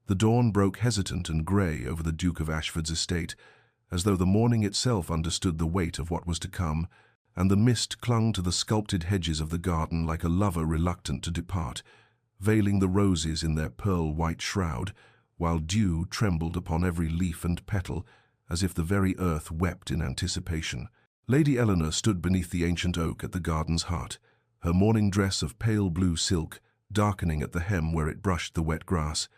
The dawn broke hesitant and grey over the Duke of Ashford's estate, as though the morning itself understood the weight of what was to come, and the mist clung to the sculpted hedges of the garden like a lover reluctant to depart, veiling the roses in their pearl-white shroud, while dew trembled upon every leaf and petal, as if the very earth wept in anticipation. Lady Eleanor stood beneath the ancient oak at the garden's heart, her morning dress of pale blue silk darkening at the hem where it brushed the wet grass,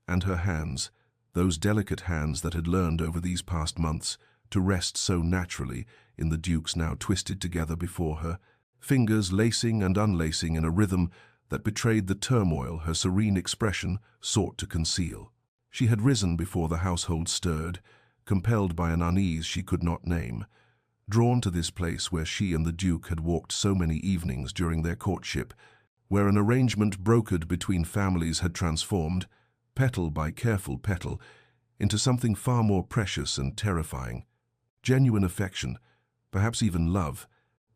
and her hands, those delicate hands that had learned over these past months to rest so naturally in the Duke's now twisted together before her, fingers lacing and unlacing in a rhythm that betrayed the turmoil her serene expression sought to conceal. She had risen before the household stirred, compelled by an unease she could not name, drawn to this place where she and the Duke had walked so many evenings during their courtship, where an arrangement brokered between families had transformed, petal by careful petal, into something far more precious and terrifying. Genuine affection, perhaps even love,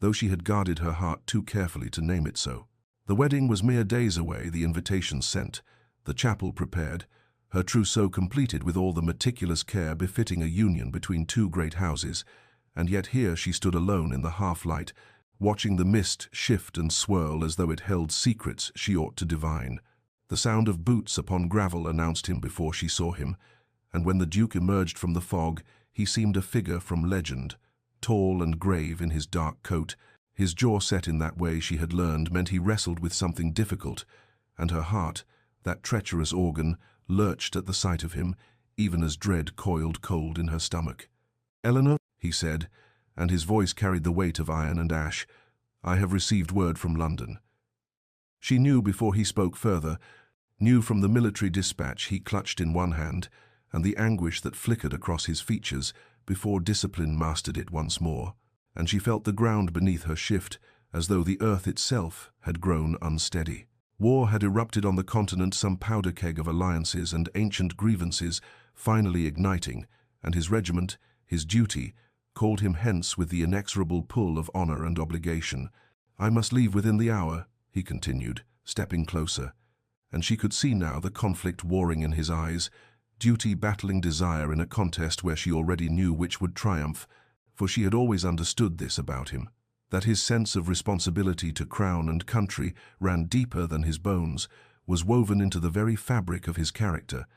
though she had guarded her heart too carefully to name it so. The wedding was mere days away, the invitations sent, the chapel prepared, her trousseau completed with all the meticulous care befitting a union between two great houses, and yet here she stood alone in the half-light, watching the mist shift and swirl as though it held secrets she ought to divine. The sound of boots upon gravel announced him before she saw him, and when the Duke emerged from the fog, he seemed a figure from legend, tall and grave in his dark coat. His jaw set in that way she had learned meant he wrestled with something difficult, and her heart, that treacherous organ, lurched at the sight of him, even as dread coiled cold in her stomach. "Eleanor," he said, and his voice carried the weight of iron and ash, "I have received word from London." She knew before he spoke further, knew from the military dispatch he clutched in one hand, and the anguish that flickered across his features before discipline mastered it once more, and she felt the ground beneath her shift as though the earth itself had grown unsteady. War had erupted on the continent, some powder keg of alliances and ancient grievances finally igniting, and his regiment, his duty, called him hence with the inexorable pull of honor and obligation. "I must leave within the hour," he continued, stepping closer, and she could see now the conflict warring in his eyes, duty battling desire in a contest where she already knew which would triumph, for she had always understood this about him, that his sense of responsibility to crown and country ran deeper than his bones, was woven into the very fabric of his character,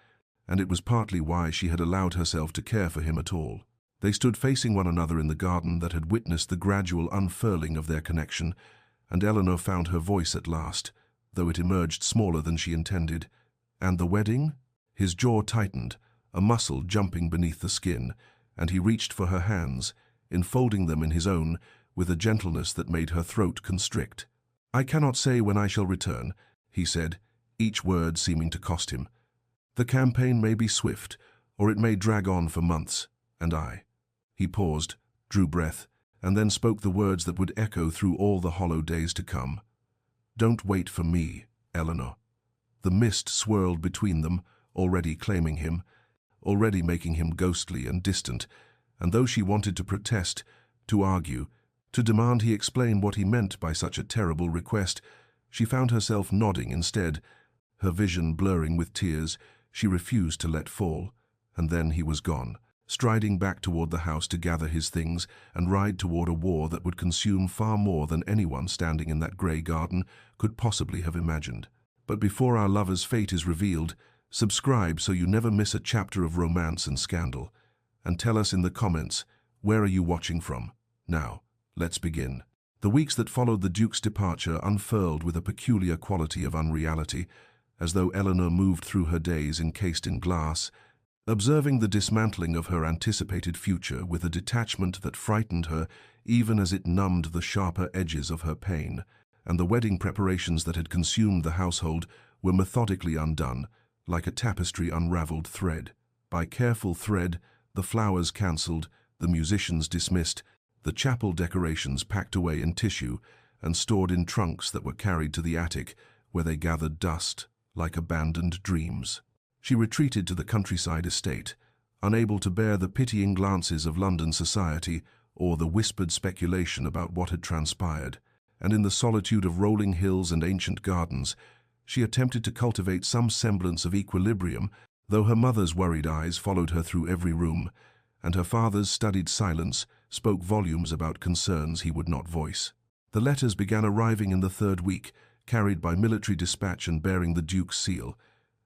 and it was partly why she had allowed herself to care for him at all. They stood facing one another in the garden that had witnessed the gradual unfurling of their connection, and Eleanor found her voice at last, though it emerged smaller than she intended. "And the wedding?" His jaw tightened, a muscle jumping beneath the skin, and he reached for her hands, enfolding them in his own with a gentleness that made her throat constrict. "I cannot say when I shall return," he said, each word seeming to cost him. "The campaign may be swift, or it may drag on for months, and I—" He paused, drew breath, and then spoke the words that would echo through all the hollow days to come. "Don't wait for me, Eleanor." The mist swirled between them, already claiming him, already making him ghostly and distant, and though she wanted to protest, to argue, to demand he explain what he meant by such a terrible request, she found herself nodding instead, her vision blurring with tears she refused to let fall, and then he was gone, striding back toward the house to gather his things and ride toward a war that would consume far more than anyone standing in that grey garden could possibly have imagined. But before our lover's fate is revealed, subscribe so you never miss a chapter of romance and scandal, and tell us in the comments, where are you watching from? Now, let's begin. The weeks that followed the Duke's departure unfurled with a peculiar quality of unreality, as though Eleanor moved through her days encased in glass, observing the dismantling of her anticipated future with a detachment that frightened her even as it numbed the sharper edges of her pain, and the wedding preparations that had consumed the household were methodically undone, like a tapestry unraveled thread. By careful thread, the flowers cancelled, the musicians dismissed, the chapel decorations packed away in tissue and stored in trunks that were carried to the attic, where they gathered dust, like abandoned dreams. She retreated to the countryside estate, unable to bear the pitying glances of London society or the whispered speculation about what had transpired, and in the solitude of rolling hills and ancient gardens, she attempted to cultivate some semblance of equilibrium though her mother's worried eyes followed her through every room, and her father's studied silence spoke volumes about concerns he would not voice. The letters began arriving in the third week, carried by military dispatch and bearing the Duke's seal,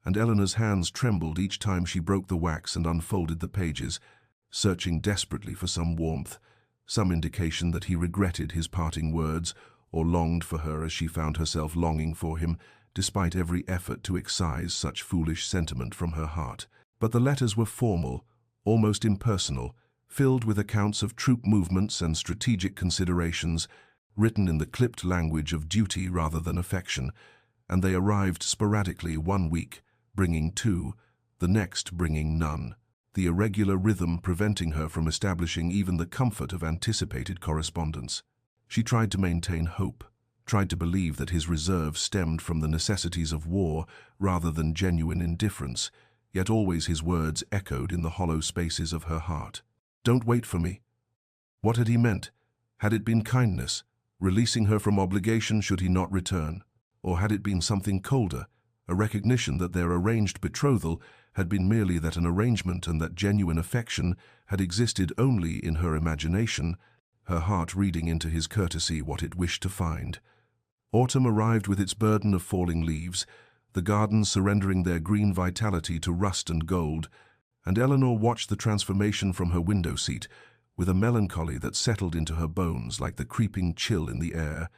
and Eleanor's hands trembled each time she broke the wax and unfolded the pages, searching desperately for some warmth, some indication that he regretted his parting words or longed for her as she found herself longing for him, despite every effort to excise such foolish sentiment from her heart. But the letters were formal, almost impersonal, filled with accounts of troop movements and strategic considerations, written in the clipped language of duty rather than affection, and they arrived sporadically one week, bringing two, the next bringing none, the irregular rhythm preventing her from establishing even the comfort of anticipated correspondence. She tried to maintain hope, tried to believe that his reserve stemmed from the necessities of war rather than genuine indifference, yet always his words echoed in the hollow spaces of her heart. "Don't wait for me." What had he meant? Had it been kindness, releasing her from obligation should he not return? Or had it been something colder, a recognition that their arranged betrothal had been merely that an arrangement and that genuine affection had existed only in her imagination, her heart reading into his courtesy what it wished to find? Autumn arrived with its burden of falling leaves, the gardens surrendering their green vitality to rust and gold, and Eleanor watched the transformation from her window seat with a melancholy that settled into her bones like the creeping chill in the air.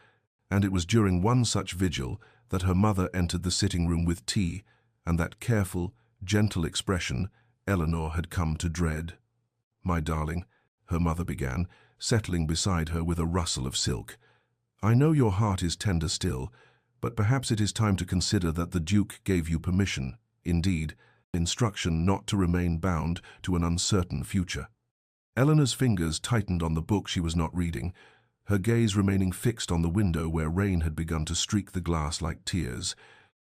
And it was during one such vigil that her mother entered the sitting room with tea, and that careful, gentle expression Eleanor had come to dread. "My darling," her mother began, settling beside her with a rustle of silk, "I know your heart is tender still, but perhaps it is time to consider that the Duke gave you permission, indeed, instruction not to remain bound to an uncertain future." Eleanor's fingers tightened on the book she was not reading, her gaze remaining fixed on the window where rain had begun to streak the glass like tears.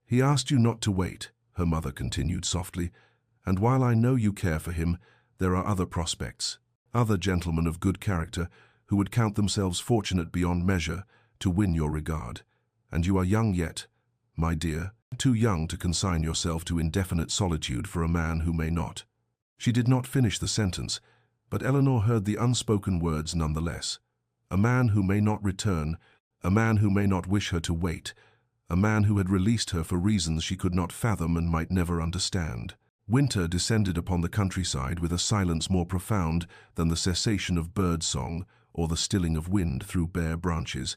"He asked you not to wait," her mother continued softly, "and while I know you care for him, there are other prospects, other gentlemen of good character who would count themselves fortunate beyond measure to win your regard. And you are young yet, my dear, too young to consign yourself to indefinite solitude for a man who may not." She did not finish the sentence, but Eleanor heard the unspoken words nonetheless. A man who may not return, a man who may not wish her to wait, a man who had released her for reasons she could not fathom and might never understand. Winter descended upon the countryside with a silence more profound than the cessation of bird song or the stilling of wind through bare branches,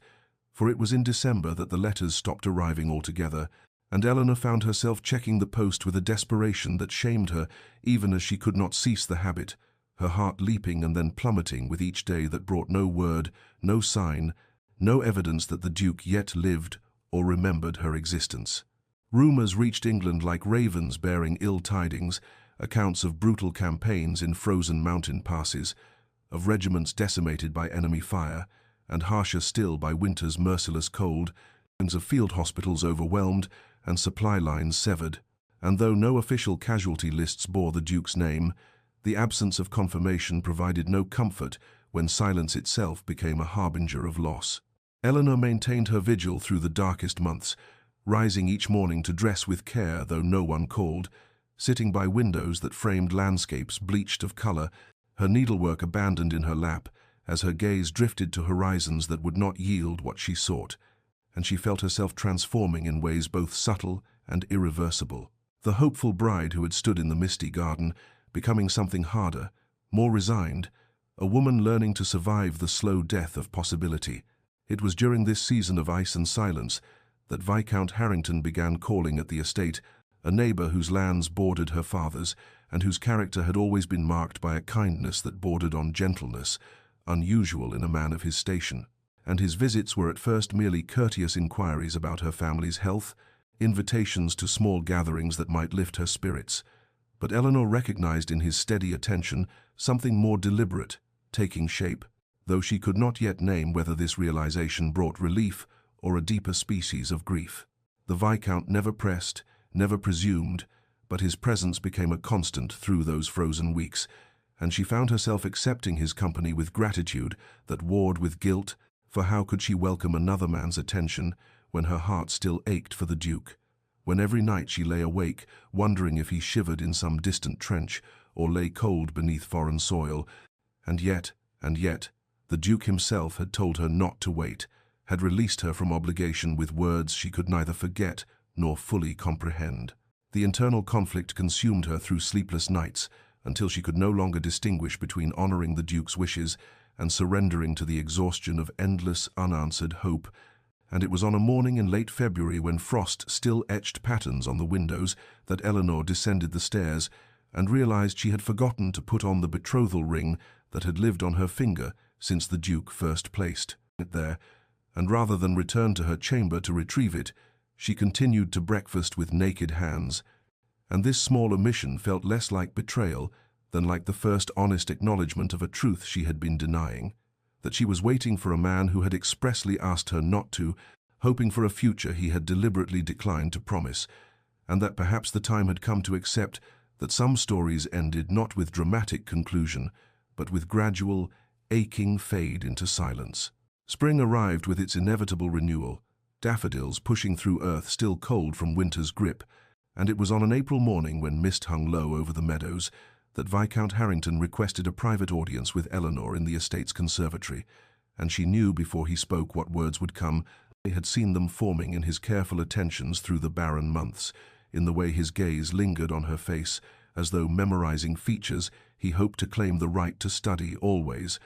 for it was in December that the letters stopped arriving altogether, and Eleanor found herself checking the post with a desperation that shamed her even as she could not cease the habit, her heart leaping and then plummeting with each day that brought no word, no sign, no evidence that the Duke yet lived or remembered her existence. Rumours reached England like ravens bearing ill tidings, accounts of brutal campaigns in frozen mountain passes, of regiments decimated by enemy fire, and harsher still by winter's merciless cold, of field hospitals overwhelmed and supply lines severed. And though no official casualty lists bore the Duke's name, the absence of confirmation provided no comfort when silence itself became a harbinger of loss. Eleanor maintained her vigil through the darkest months, rising each morning to dress with care though no one called, sitting by windows that framed landscapes bleached of color, her needlework abandoned in her lap as her gaze drifted to horizons that would not yield what she sought, and she felt herself transforming in ways both subtle and irreversible. The hopeful bride who had stood in the misty garden, becoming something harder, more resigned, a woman learning to survive the slow death of possibility. It was during this season of ice and silence that Viscount Harrington began calling at the estate, a neighbour whose lands bordered her father's, and whose character had always been marked by a kindness that bordered on gentleness, unusual in a man of his station. And his visits were at first merely courteous inquiries about her family's health, invitations to small gatherings that might lift her spirits. But Eleanor recognized in his steady attention something more deliberate, taking shape, though she could not yet name whether this realization brought relief or a deeper species of grief. The Viscount never pressed, never presumed, but his presence became a constant through those frozen weeks, and she found herself accepting his company with gratitude that warred with guilt, for how could she welcome another man's attention when her heart still ached for the Duke? when every night she lay awake, wondering if he shivered in some distant trench or lay cold beneath foreign soil. And yet, the Duke himself had told her not to wait, had released her from obligation with words she could neither forget nor fully comprehend. The internal conflict consumed her through sleepless nights, until she could no longer distinguish between honoring the Duke's wishes and surrendering to the exhaustion of endless, unanswered hope. And it was on a morning in late February, when frost still etched patterns on the windows, that Eleanor descended the stairs and realized she had forgotten to put on the betrothal ring that had lived on her finger since the Duke first placed it there, and rather than return to her chamber to retrieve it, she continued to breakfast with naked hands. And this small omission felt less like betrayal than like the first honest acknowledgement of a truth she had been denying, that she was waiting for a man who had expressly asked her not to, hoping for a future he had deliberately declined to promise, and that perhaps the time had come to accept that some stories ended not with dramatic conclusion, but with gradual, aching fade into silence. Spring arrived with its inevitable renewal, daffodils pushing through earth still cold from winter's grip, and it was on an April morning, when mist hung low over the meadows, that Viscount Harrington requested a private audience with Eleanor in the estate's conservatory, and she knew before he spoke what words would come. They had seen them forming in his careful attentions through the barren months, in the way his gaze lingered on her face, as though memorizing features he hoped to claim the right to study always.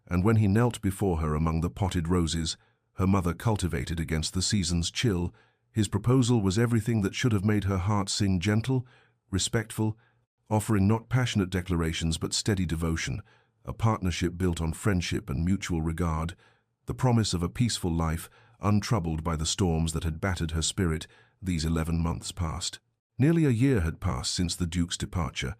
And when he knelt before her among the potted roses, her mother cultivated against the season's chill, his proposal was everything that should have made her heart sing, gentle, respectful, offering not passionate declarations but steady devotion, a partnership built on friendship and mutual regard, the promise of a peaceful life, untroubled by the storms that had battered her spirit these 11 months past. Nearly a year had passed since the Duke's departure,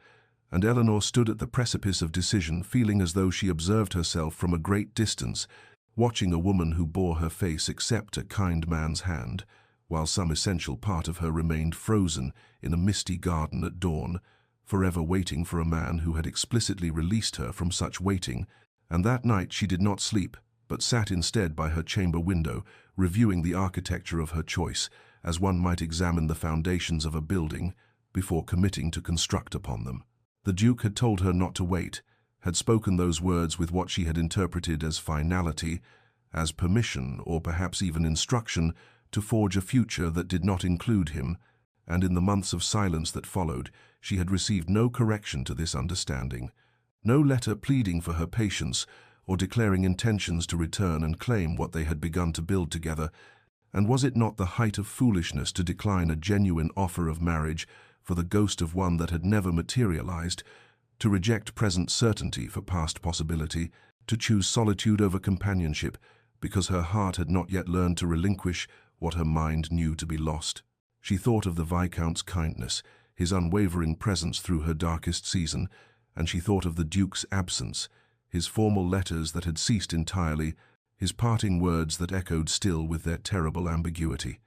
and Eleanor stood at the precipice of decision, feeling as though she observed herself from a great distance, watching a woman who bore her face accept a kind man's hand, while some essential part of her remained frozen in a misty garden at dawn, forever waiting for a man who had explicitly released her from such waiting. And that night she did not sleep, but sat instead by her chamber window, reviewing the architecture of her choice, as one might examine the foundations of a building before committing to construct upon them. The Duke had told her not to wait, had spoken those words with what she had interpreted as finality, as permission or perhaps even instruction to forge a future that did not include him, and in the months of silence that followed, she had received no correction to this understanding, no letter pleading for her patience or declaring intentions to return and claim what they had begun to build together. And was it not the height of foolishness to decline a genuine offer of marriage for the ghost of one that had never materialized, to reject present certainty for past possibility, to choose solitude over companionship because her heart had not yet learned to relinquish what her mind knew to be lost? She thought of the Viscount's kindness, his unwavering presence through her darkest season, and she thought of the Duke's absence, his formal letters that had ceased entirely, his parting words that echoed still with their terrible ambiguity.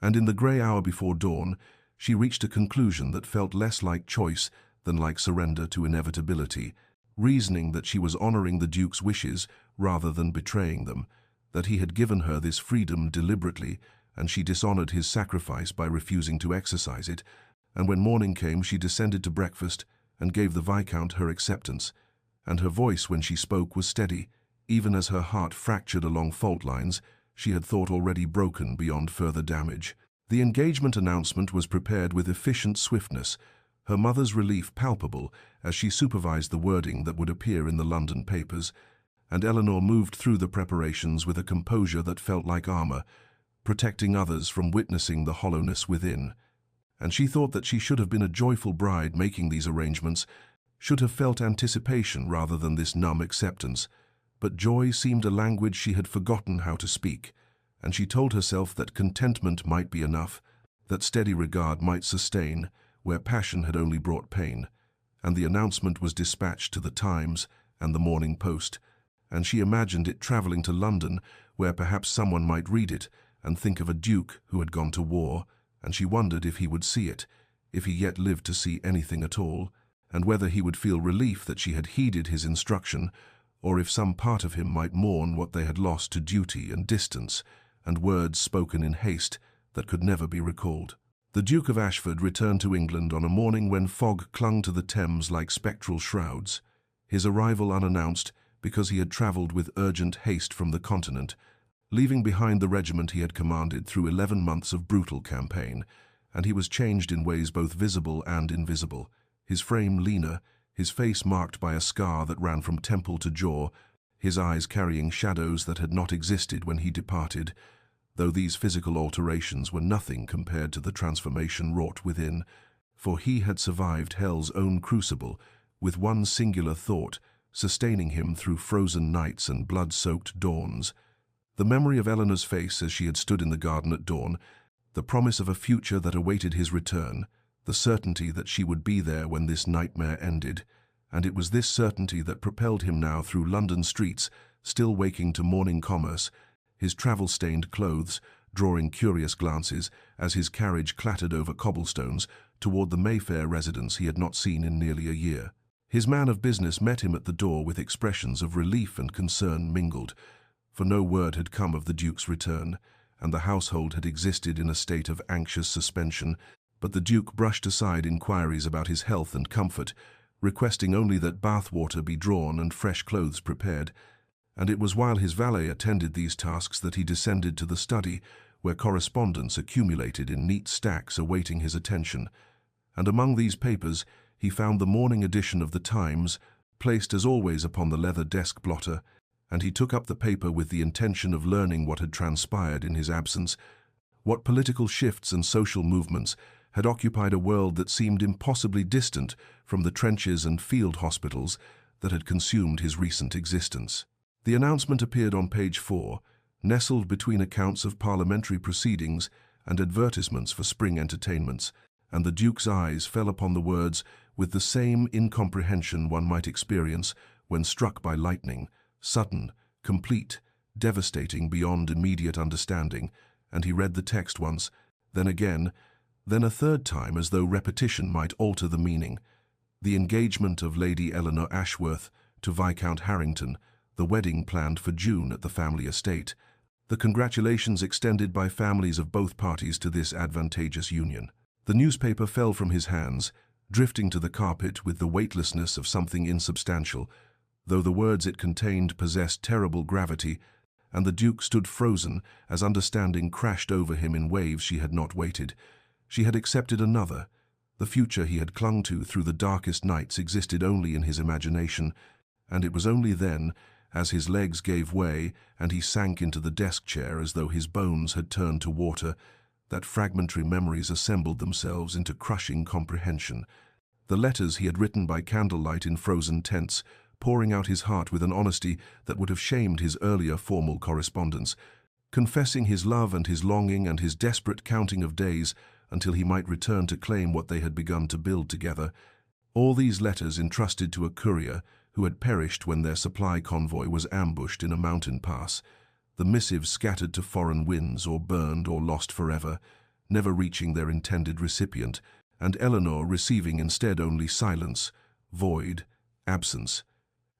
And in the grey hour before dawn, she reached a conclusion that felt less like choice than like surrender to inevitability, reasoning that she was honoring the Duke's wishes rather than betraying them, that he had given her this freedom deliberately, and she dishonored his sacrifice by refusing to exercise it. And when morning came, she descended to breakfast and gave the Viscount her acceptance, and her voice when she spoke was steady, even as her heart fractured along fault lines she had thought already broken beyond further damage. The engagement announcement was prepared with efficient swiftness, her mother's relief palpable as she supervised the wording that would appear in the London papers, and Eleanor moved through the preparations with a composure that felt like armor, protecting others from witnessing the hollowness within. And she thought that she should have been a joyful bride making these arrangements, should have felt anticipation rather than this numb acceptance. But joy seemed a language she had forgotten how to speak, and she told herself that contentment might be enough, that steady regard might sustain where passion had only brought pain. And the announcement was dispatched to the Times and the Morning Post, and she imagined it travelling to London, where perhaps someone might read it and think of a duke who had gone to war, and she wondered if he would see it, if he yet lived to see anything at all, and whether he would feel relief that she had heeded his instruction, or if some part of him might mourn what they had lost to duty and distance, and words spoken in haste that could never be recalled. The Duke of Ashford returned to England on a morning when fog clung to the Thames like spectral shrouds, his arrival unannounced because he had travelled with urgent haste from the continent, leaving behind the regiment he had commanded through 11 months of brutal campaign, and he was changed in ways both visible and invisible, his frame leaner, his face marked by a scar that ran from temple to jaw, his eyes carrying shadows that had not existed when he departed, though these physical alterations were nothing compared to the transformation wrought within, for he had survived hell's own crucible with one singular thought, sustaining him through frozen nights and blood-soaked dawns. The memory of Eleanor's face as she had stood in the garden at dawn, the promise of a future that awaited his return, the certainty that she would be there when this nightmare ended, and it was this certainty that propelled him now through London streets, still waking to morning commerce, his travel-stained clothes drawing curious glances as his carriage clattered over cobblestones toward the Mayfair residence he had not seen in nearly a year. His man of business met him at the door with expressions of relief and concern mingled, for no word had come of the Duke's return, and the household had existed in a state of anxious suspension, but the Duke brushed aside inquiries about his health and comfort, requesting only that bath water be drawn and fresh clothes prepared, and it was while his valet attended these tasks that he descended to the study, where correspondence accumulated in neat stacks awaiting his attention, and among these papers he found the morning edition of the Times, placed as always upon the leather desk blotter, and he took up the paper with the intention of learning what had transpired in his absence, what political shifts and social movements had occupied a world that seemed impossibly distant from the trenches and field hospitals that had consumed his recent existence. The announcement appeared on page 4, nestled between accounts of parliamentary proceedings and advertisements for spring entertainments, and the Duke's eyes fell upon the words with the same incomprehension one might experience when struck by lightning, sudden, complete, devastating beyond immediate understanding, and he read the text once, then again, then a third time as though repetition might alter the meaning. The engagement of Lady Eleanor Ashworth to Viscount Harrington, the wedding planned for June at the family estate, the congratulations extended by families of both parties to this advantageous union. The newspaper fell from his hands, drifting to the carpet with the weightlessness of something insubstantial, though the words it contained possessed terrible gravity, and the Duke stood frozen as understanding crashed over him in waves she had not waited. She had accepted another. The future he had clung to through the darkest nights existed only in his imagination, and it was only then, as his legs gave way and he sank into the desk chair as though his bones had turned to water, that fragmentary memories assembled themselves into crushing comprehension. The letters he had written by candlelight in frozen tents, pouring out his heart with an honesty that would have shamed his earlier formal correspondence, confessing his love and his longing and his desperate counting of days until he might return to claim what they had begun to build together. All these letters entrusted to a courier who had perished when their supply convoy was ambushed in a mountain pass, the missives scattered to foreign winds or burned or lost forever, never reaching their intended recipient, and Eleanor receiving instead only silence, void, absence.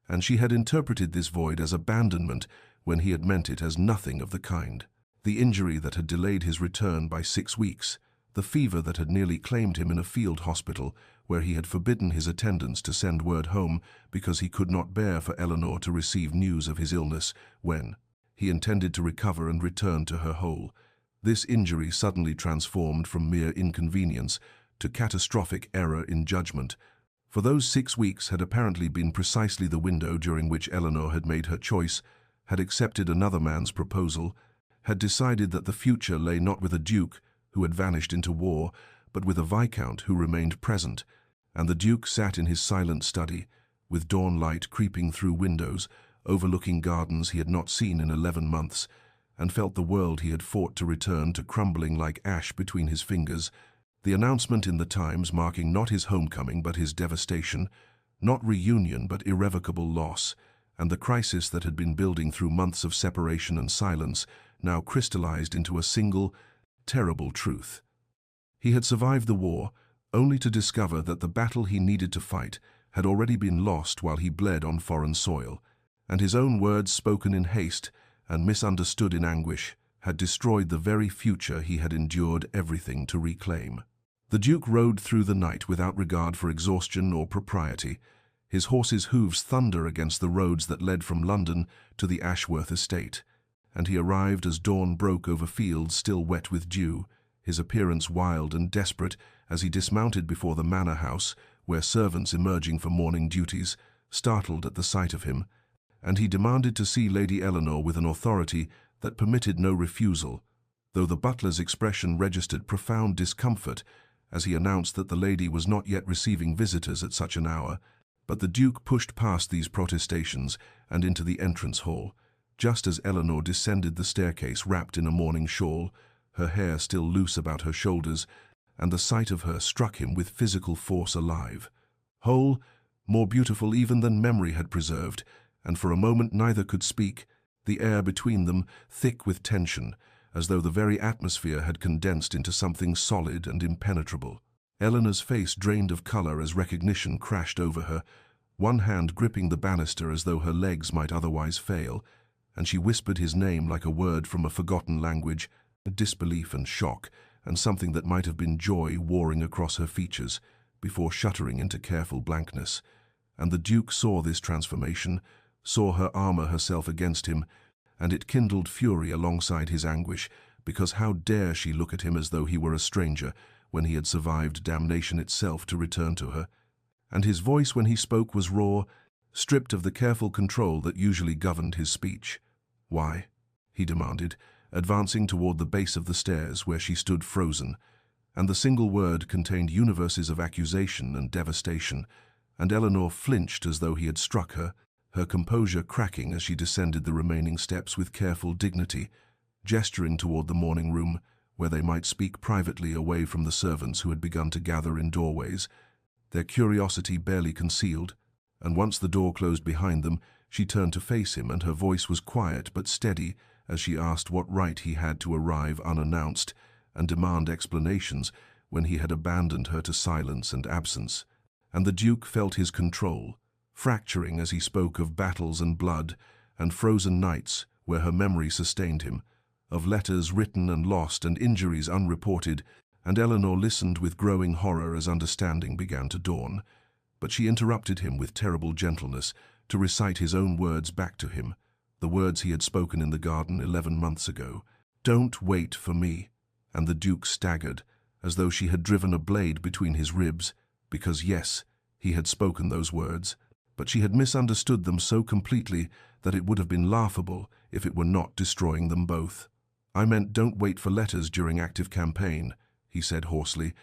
And she had interpreted this void as abandonment when he had meant it as nothing of the kind. The injury that had delayed his return by 6 weeks, the fever that had nearly claimed him in a field hospital where he had forbidden his attendants to send word home because he could not bear for Eleanor to receive news of his illness when he intended to recover and return to her whole. This injury suddenly transformed from mere inconvenience to catastrophic error in judgment. For those 6 weeks had apparently been precisely the window during which Eleanor had made her choice, had accepted another man's proposal, had decided that the future lay not with a duke who had vanished into war, but with a viscount who remained present, and the Duke sat in his silent study, with dawn light creeping through windows, overlooking gardens he had not seen in 11 months, and felt the world he had fought to return to crumbling like ash between his fingers, the announcement in the Times marking not his homecoming but his devastation, not reunion but irrevocable loss, and the crisis that had been building through months of separation and silence now crystallized into a single, terrible truth. He had survived the war, only to discover that the battle he needed to fight had already been lost while he bled on foreign soil, and his own words spoken in haste and misunderstood in anguish had destroyed the very future he had endured everything to reclaim. The Duke rode through the night without regard for exhaustion or propriety. His horse's hooves thunder against the roads that led from London to the Ashworth estate, and he arrived as dawn broke over fields still wet with dew, his appearance wild and desperate as he dismounted before the manor house, where servants emerging for morning duties startled at the sight of him, and he demanded to see Lady Eleanor with an authority that permitted no refusal, though the butler's expression registered profound discomfort as he announced that the lady was not yet receiving visitors at such an hour. But the Duke pushed past these protestations and into the entrance hall, just as Eleanor descended the staircase wrapped in a morning shawl, her hair still loose about her shoulders, and the sight of her struck him with physical force alive. Whole, more beautiful even than memory had preserved, and for a moment neither could speak, the air between them thick with tension, as though the very atmosphere had condensed into something solid and impenetrable. Eleanor's face drained of color as recognition crashed over her, one hand gripping the banister as though her legs might otherwise fail, and she whispered his name like a word from a forgotten language, disbelief and shock, and something that might have been joy warring across her features, before shuddering into careful blankness. And the Duke saw this transformation, saw her armor herself against him, and it kindled fury alongside his anguish, because how dare she look at him as though he were a stranger, when he had survived damnation itself to return to her. And his voice when he spoke was raw, stripped of the careful control that usually governed his speech. "Why?" he demanded, advancing toward the base of the stairs where she stood frozen, and the single word contained universes of accusation and devastation, and Eleanor flinched as though he had struck her, her composure cracking as she descended the remaining steps with careful dignity, gesturing toward the morning room, where they might speak privately away from the servants who had begun to gather in doorways, their curiosity barely concealed, and once the door closed behind them, she turned to face him, and her voice was quiet but steady as she asked what right he had to arrive unannounced and demand explanations when he had abandoned her to silence and absence. And the Duke felt his control, fracturing as he spoke of battles and blood and frozen nights where her memory sustained him, of letters written and lost and injuries unreported, and Eleanor listened with growing horror as understanding began to dawn. But she interrupted him with terrible gentleness to recite his own words back to him, the words he had spoken in the garden 11 months ago. "Don't wait for me." And the Duke staggered, as though she had driven a blade between his ribs, because yes, he had spoken those words, but she had misunderstood them so completely that it would have been laughable if it were not destroying them both. "I meant don't wait for letters during active campaign," he said hoarsely,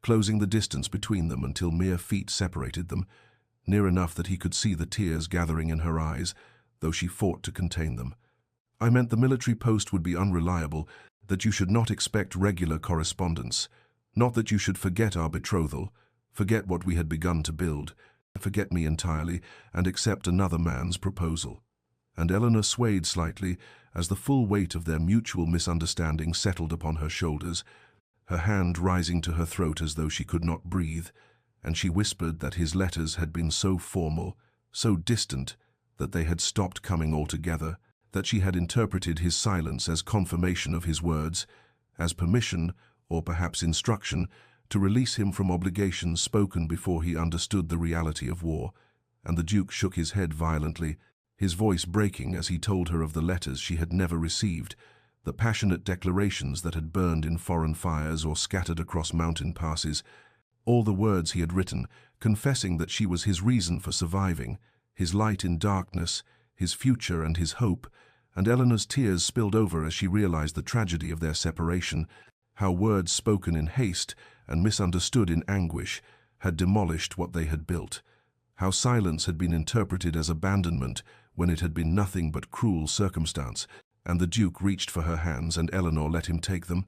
closing the distance between them until mere feet separated them, near enough that he could see the tears gathering in her eyes, though she fought to contain them. "I meant the military post would be unreliable, that you should not expect regular correspondence, not that you should forget our betrothal, forget what we had begun to build, forget me entirely, and accept another man's proposal." And Eleanor swayed slightly as the full weight of their mutual misunderstanding settled upon her shoulders, her hand rising to her throat as though she could not breathe, and she whispered that his letters had been so formal, so distant, that they had stopped coming altogether, that she had interpreted his silence as confirmation of his words, as permission, or perhaps instruction, to release him from obligations spoken before he understood the reality of war. And the Duke shook his head violently, his voice breaking as he told her of the letters she had never received, the passionate declarations that had burned in foreign fires or scattered across mountain passes, all the words he had written, confessing that she was his reason for surviving, his light in darkness, his future and his hope. And Eleanor's tears spilled over as she realized the tragedy of their separation, how words spoken in haste and misunderstood in anguish had demolished what they had built, how silence had been interpreted as abandonment when it had been nothing but cruel circumstance. And the Duke reached for her hands, and Eleanor let him take them.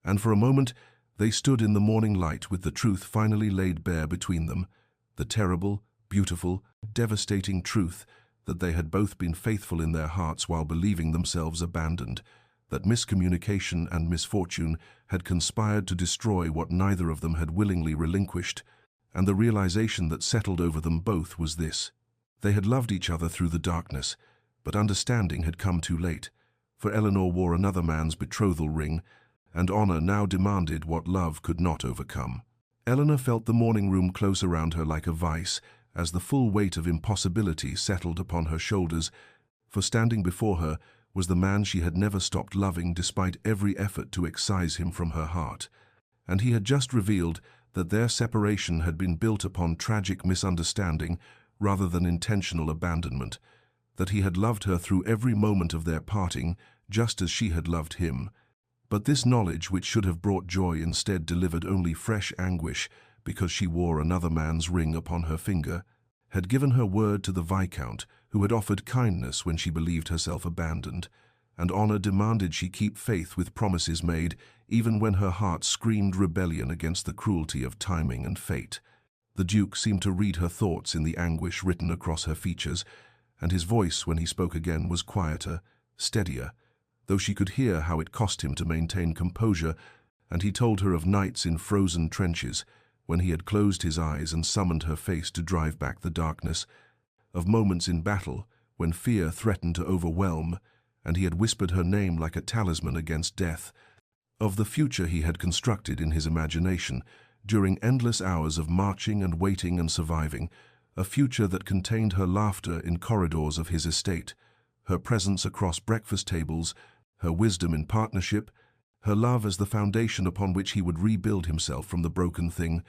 And for a moment they stood in the morning light with the truth finally laid bare between them, the terrible, beautiful, devastating truth that they had both been faithful in their hearts while believing themselves abandoned, that miscommunication and misfortune had conspired to destroy what neither of them had willingly relinquished, and the realization that settled over them both was this: they had loved each other through the darkness, but understanding had come too late, for Eleanor wore another man's betrothal ring, and honor now demanded what love could not overcome. Eleanor felt the morning room close around her like a vice, as the full weight of impossibility settled upon her shoulders, for standing before her was the man she had never stopped loving despite every effort to excise him from her heart. And he had just revealed that their separation had been built upon tragic misunderstanding rather than intentional abandonment, that he had loved her through every moment of their parting, just as she had loved him. But this knowledge, which should have brought joy, instead delivered only fresh anguish because she wore another man's ring upon her finger, had given her word to the Viscount, who had offered kindness when she believed herself abandoned, and honor demanded she keep faith with promises made, even when her heart screamed rebellion against the cruelty of timing and fate. The Duke seemed to read her thoughts in the anguish written across her features, and his voice, when he spoke again, was quieter, steadier, though she could hear how it cost him to maintain composure, and he told her of nights in frozen trenches, when he had closed his eyes and summoned her face to drive back the darkness, of moments in battle when fear threatened to overwhelm, and he had whispered her name like a talisman against death, of the future he had constructed in his imagination during endless hours of marching and waiting and surviving, a future that contained her laughter in corridors of his estate, her presence across breakfast tables, her wisdom in partnership, her love as the foundation upon which he would rebuild himself from the broken thing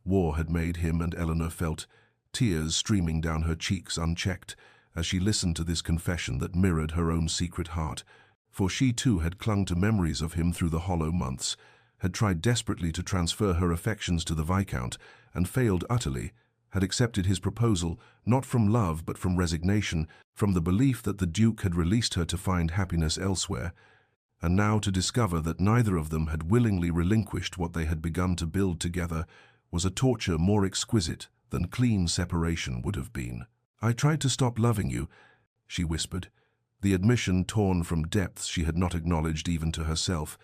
war had made him. And Eleanor felt tears streaming down her cheeks unchecked as she listened to this confession that mirrored her own secret heart, for she too had clung to memories of him through the hollow months, had tried desperately to transfer her affections to the Viscount, and failed utterly, had accepted his proposal not from love but from resignation, from the belief that the Duke had released her to find happiness elsewhere, and now to discover that neither of them had willingly relinquished what they had begun to build together was a torture more exquisite than clean separation would have been. "I tried to stop loving you," she whispered, the admission torn from depths she had not acknowledged even to herself,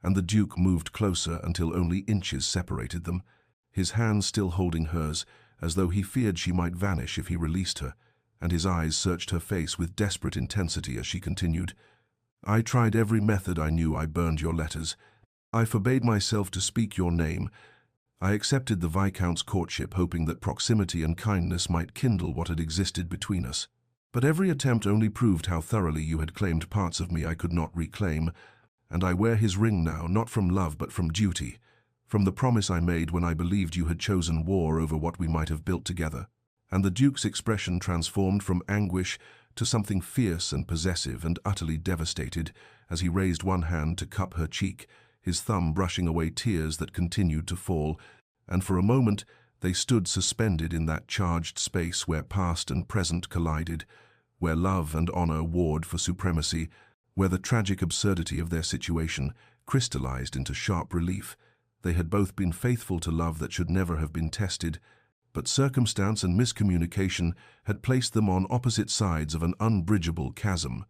and the Duke moved closer until only inches separated them, his hand still holding hers, as though he feared she might vanish if he released her, and his eyes searched her face with desperate intensity as she continued, "I tried every method I knew. I burned your letters. I forbade myself to speak your name. I accepted the Viscount's courtship, hoping that proximity and kindness might kindle what had existed between us. But every attempt only proved how thoroughly you had claimed parts of me I could not reclaim, and I wear his ring now, not from love but from duty, from the promise I made when I believed you had chosen war over what we might have built together." And the Duke's expression transformed from anguish to something fierce and possessive and utterly devastated as he raised one hand to cup her cheek, his thumb brushing away tears that continued to fall, and for a moment they stood suspended in that charged space where past and present collided, where love and honor warred for supremacy, where the tragic absurdity of their situation crystallized into sharp relief. They had both been faithful to love that should never have been tested, but circumstance and miscommunication had placed them on opposite sides of an unbridgeable chasm.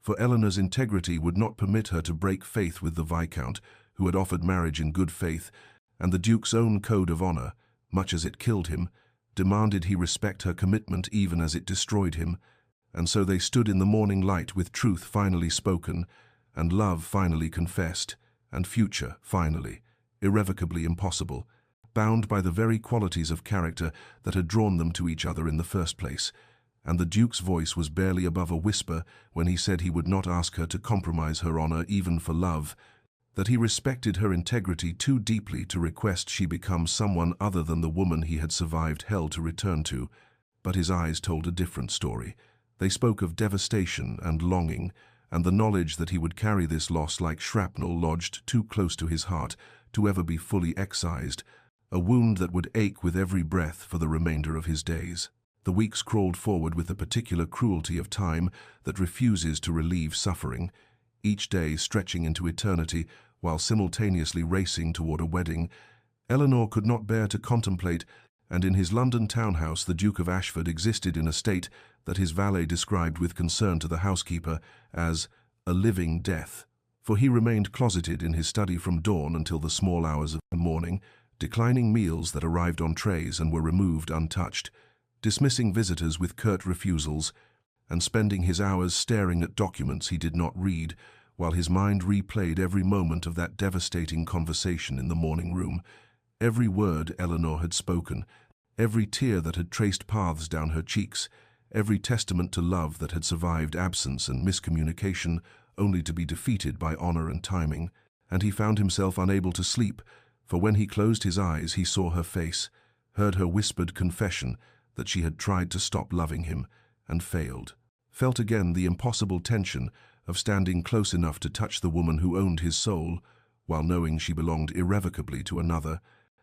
For Eleanor's integrity would not permit her to break faith with the Viscount, who had offered marriage in good faith, and the Duke's own code of honor, much as it killed him, demanded he respect her commitment even as it destroyed him. And so they stood in the morning light with truth finally spoken, and love finally confessed, and future finally, irrevocably impossible, bound by the very qualities of character that had drawn them to each other in the first place. And the Duke's voice was barely above a whisper when he said he would not ask her to compromise her honor even for love, that he respected her integrity too deeply to request she become someone other than the woman he had survived hell to return to. But his eyes told a different story. They spoke of devastation and longing, and the knowledge that he would carry this loss like shrapnel lodged too close to his heart to ever be fully excised, a wound that would ache with every breath for the remainder of his days. The weeks crawled forward with the particular cruelty of time that refuses to relieve suffering, each day stretching into eternity while simultaneously racing toward a wedding. Eleanor could not bear to contemplate, and in his London townhouse the Duke of Ashford existed in a state that his valet described with concern to the housekeeper as a living death. For he remained closeted in his study from dawn until the small hours of the morning, declining meals that arrived on trays and were removed untouched, dismissing visitors with curt refusals, and spending his hours staring at documents he did not read, while his mind replayed every moment of that devastating conversation in the morning room. Every word Eleanor had spoken, every tear that had traced paths down her cheeks, every testament to love that had survived absence and miscommunication, only to be defeated by honor and timing. And he found himself unable to sleep, for when he closed his eyes he saw her face, heard her whispered confession that she had tried to stop loving him and failed, felt again the impossible tension of standing close enough to touch the woman who owned his soul, while knowing she belonged irrevocably to another,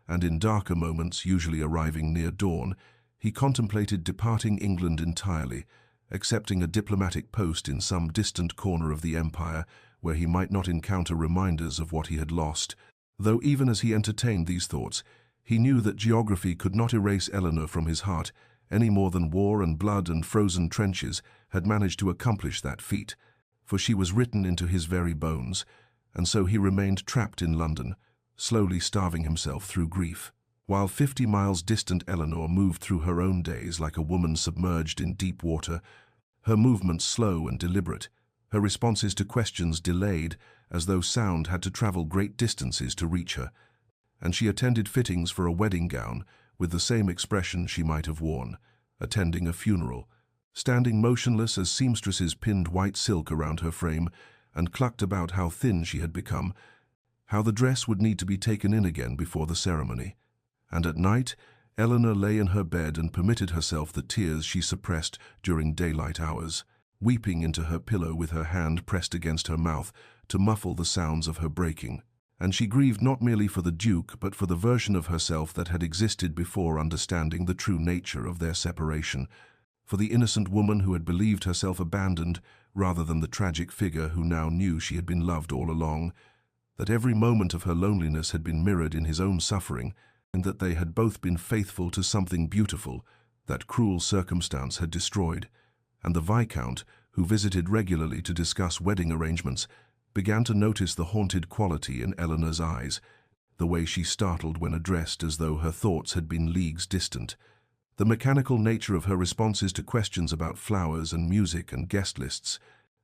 and in darker moments, usually arriving near dawn, he contemplated departing England entirely, accepting a diplomatic post in some distant corner of the empire where he might not encounter reminders of what he had lost, though even as he entertained these thoughts, he knew that geography could not erase Eleanor from his heart any more than war and blood and frozen trenches had managed to accomplish that feat, for she was written into his very bones, and so he remained trapped in London, slowly starving himself through grief. While 50 miles distant Eleanor moved through her own days like a woman submerged in deep water, her movements slow and deliberate, her responses to questions delayed as though sound had to travel great distances to reach her, and she attended fittings for a wedding gown with the same expression she might have worn, attending a funeral, standing motionless as seamstresses pinned white silk around her frame and clucked about how thin she had become, how the dress would need to be taken in again before the ceremony. And at night, Eleanor lay in her bed and permitted herself the tears she suppressed during daylight hours, weeping into her pillow with her hand pressed against her mouth to muffle the sounds of her breaking. And she grieved not merely for the Duke, but for the version of herself that had existed before understanding the true nature of their separation, for the innocent woman who had believed herself abandoned rather than the tragic figure who now knew she had been loved all along, that every moment of her loneliness had been mirrored in his own suffering, and that they had both been faithful to something beautiful that cruel circumstance had destroyed. And the Viscount, who visited regularly to discuss wedding arrangements, began to notice the haunted quality in Eleanor's eyes, the way she startled when addressed as though her thoughts had been leagues distant, the mechanical nature of her responses to questions about flowers and music and guest lists,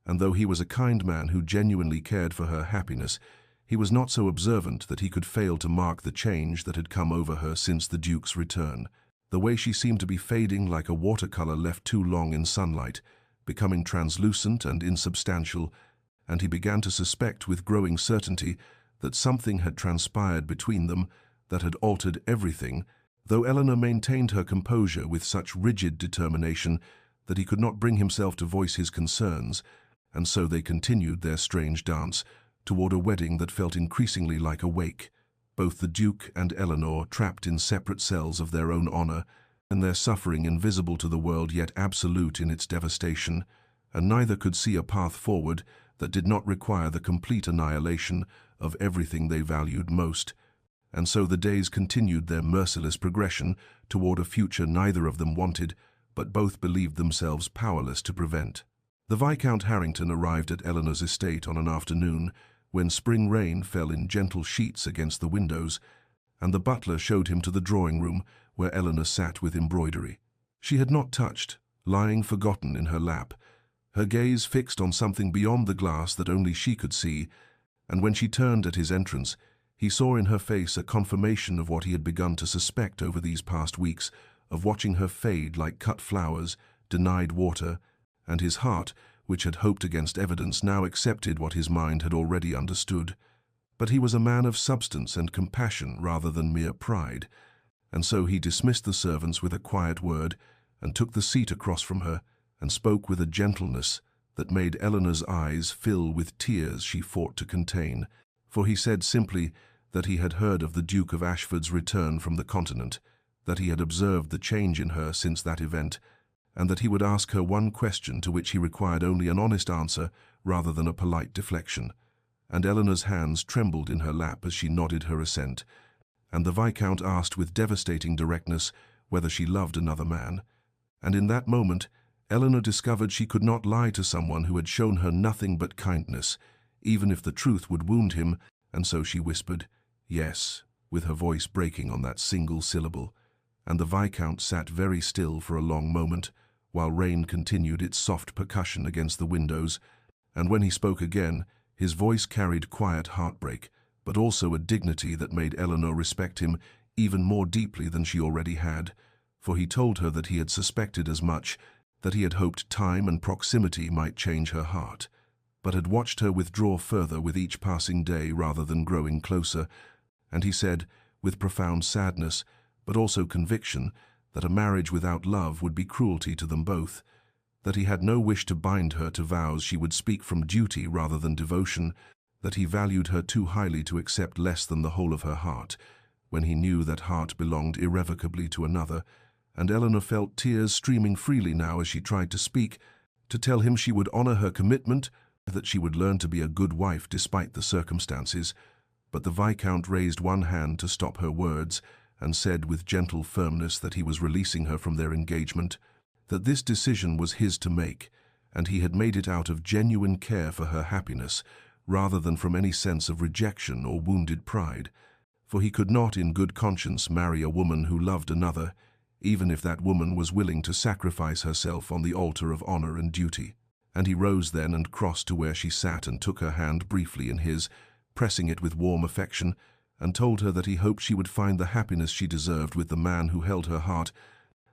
and though he was a kind man who genuinely cared for her happiness, he was not so observant that he could fail to mark the change that had come over her since the Duke's return, the way she seemed to be fading like a watercolor left too long in sunlight, becoming translucent and insubstantial, and he began to suspect with growing certainty that something had transpired between them that had altered everything, though Eleanor maintained her composure with such rigid determination that he could not bring himself to voice his concerns, and so they continued their strange dance toward a wedding that felt increasingly like a wake, both the Duke and Eleanor trapped in separate cells of their own honor, and their suffering invisible to the world yet absolute in its devastation, and neither could see a path forward that did not require the complete annihilation of everything they valued most. And so the days continued their merciless progression toward a future neither of them wanted, but both believed themselves powerless to prevent. The Viscount Harrington arrived at Eleanor's estate on an afternoon when spring rain fell in gentle sheets against the windows, and the butler showed him to the drawing-room where Eleanor sat with embroidery. She had not touched, lying forgotten in her lap, her gaze fixed on something beyond the glass that only she could see, and when she turned at his entrance, he saw in her face a confirmation of what he had begun to suspect over these past weeks, of watching her fade like cut flowers, denied water, and his heart, which had hoped against evidence, now accepted what his mind had already understood. But he was a man of substance and compassion rather than mere pride, and so he dismissed the servants with a quiet word and took the seat across from her and spoke with a gentleness that made Eleanor's eyes fill with tears she fought to contain, for he said simply that he had heard of the Duke of Ashford's return from the continent, that he had observed the change in her since that event, and that he would ask her one question to which he required only an honest answer rather than a polite deflection. And Eleanor's hands trembled in her lap as she nodded her assent, and the Viscount asked with devastating directness whether she loved another man. And in that moment, Eleanor discovered she could not lie to someone who had shown her nothing but kindness, even if the truth would wound him, and so she whispered, "Yes," with her voice breaking on that single syllable, and the Viscount sat very still for a long moment, while rain continued its soft percussion against the windows, and when he spoke again, his voice carried quiet heartbreak, but also a dignity that made Eleanor respect him even more deeply than she already had, for he told her that he had suspected as much, that he had hoped time and proximity might change her heart, but had watched her withdraw further with each passing day rather than growing closer, and he said, with profound sadness, but also conviction, that a marriage without love would be cruelty to them both, that he had no wish to bind her to vows she would speak from duty rather than devotion, that he valued her too highly to accept less than the whole of her heart, when he knew that heart belonged irrevocably to another, and Eleanor felt tears streaming freely now as she tried to speak, to tell him she would honor her commitment, that she would learn to be a good wife despite the circumstances. But the Viscount raised one hand to stop her words, and said with gentle firmness that he was releasing her from their engagement, that this decision was his to make, and he had made it out of genuine care for her happiness, rather than from any sense of rejection or wounded pride, for he could not in good conscience marry a woman who loved another, even if that woman was willing to sacrifice herself on the altar of honor and duty. And he rose then and crossed to where she sat and took her hand briefly in his, pressing it with warm affection, and told her that he hoped she would find the happiness she deserved with the man who held her heart,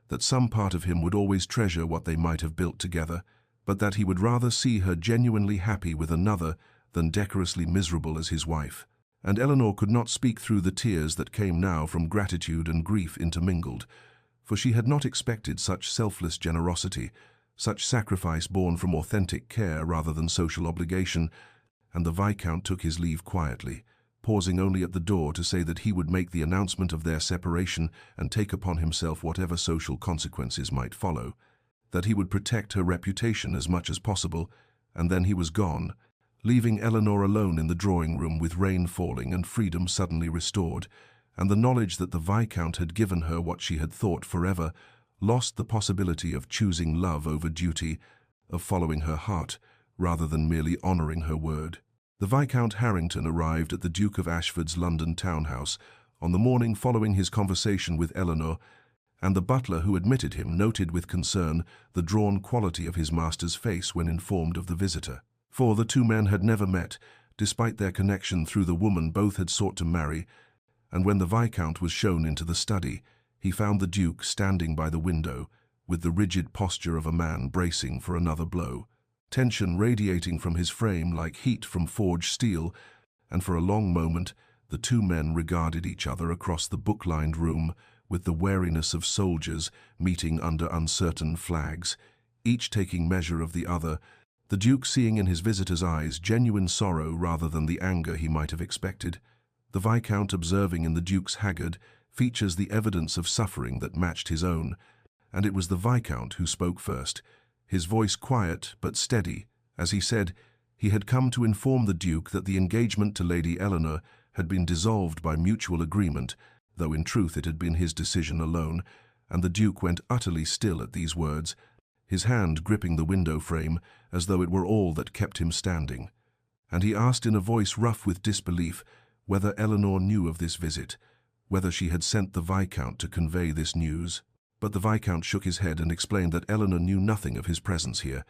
that some part of him would always treasure what they might have built together, but that he would rather see her genuinely happy with another than decorously miserable as his wife. And Eleanor could not speak through the tears that came now from gratitude and grief intermingled, for she had not expected such selfless generosity, such sacrifice born from authentic care rather than social obligation, and the Viscount took his leave quietly, pausing only at the door to say that he would make the announcement of their separation and take upon himself whatever social consequences might follow, that he would protect her reputation as much as possible, and then he was gone, leaving Eleanor alone in the drawing-room with rain falling and freedom suddenly restored, and the knowledge that the Viscount had given her what she had thought forever, lost the possibility of choosing love over duty, of following her heart, rather than merely honoring her word. The Viscount Harrington arrived at the Duke of Ashford's London townhouse on the morning following his conversation with Eleanor, and the butler who admitted him noted with concern the drawn quality of his master's face when informed of the visitor. For the two men had never met, despite their connection through the woman both had sought to marry, and when the Viscount was shown into the study, he found the Duke standing by the window, with the rigid posture of a man bracing for another blow, tension radiating from his frame like heat from forged steel, and for a long moment the two men regarded each other across the book-lined room with the wariness of soldiers meeting under uncertain flags, each taking measure of the other, the Duke seeing in his visitor's eyes genuine sorrow rather than the anger he might have expected. The Viscount observing in the Duke's haggard features the evidence of suffering that matched his own, and it was the Viscount who spoke first, his voice quiet but steady, as he said he had come to inform the Duke that the engagement to Lady Eleanor had been dissolved by mutual agreement, though in truth it had been his decision alone, and the Duke went utterly still at these words, his hand gripping the window frame as though it were all that kept him standing. And he asked in a voice rough with disbelief whether Eleanor knew of this visit, whether she had sent the Viscount to convey this news. But the Viscount shook his head and explained that Eleanor knew nothing of his presence here,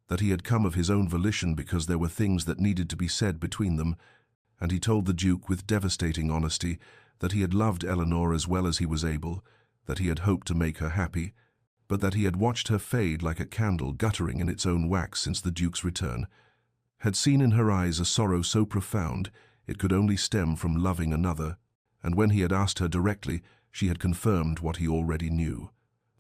that he had come of his own volition because there were things that needed to be said between them, and he told the Duke with devastating honesty that he had loved Eleanor as well as he was able, that he had hoped to make her happy, but that he had watched her fade like a candle guttering in its own wax since the Duke's return, had seen in her eyes a sorrow so profound it could only stem from loving another, and when he had asked her directly, she had confirmed what he already knew,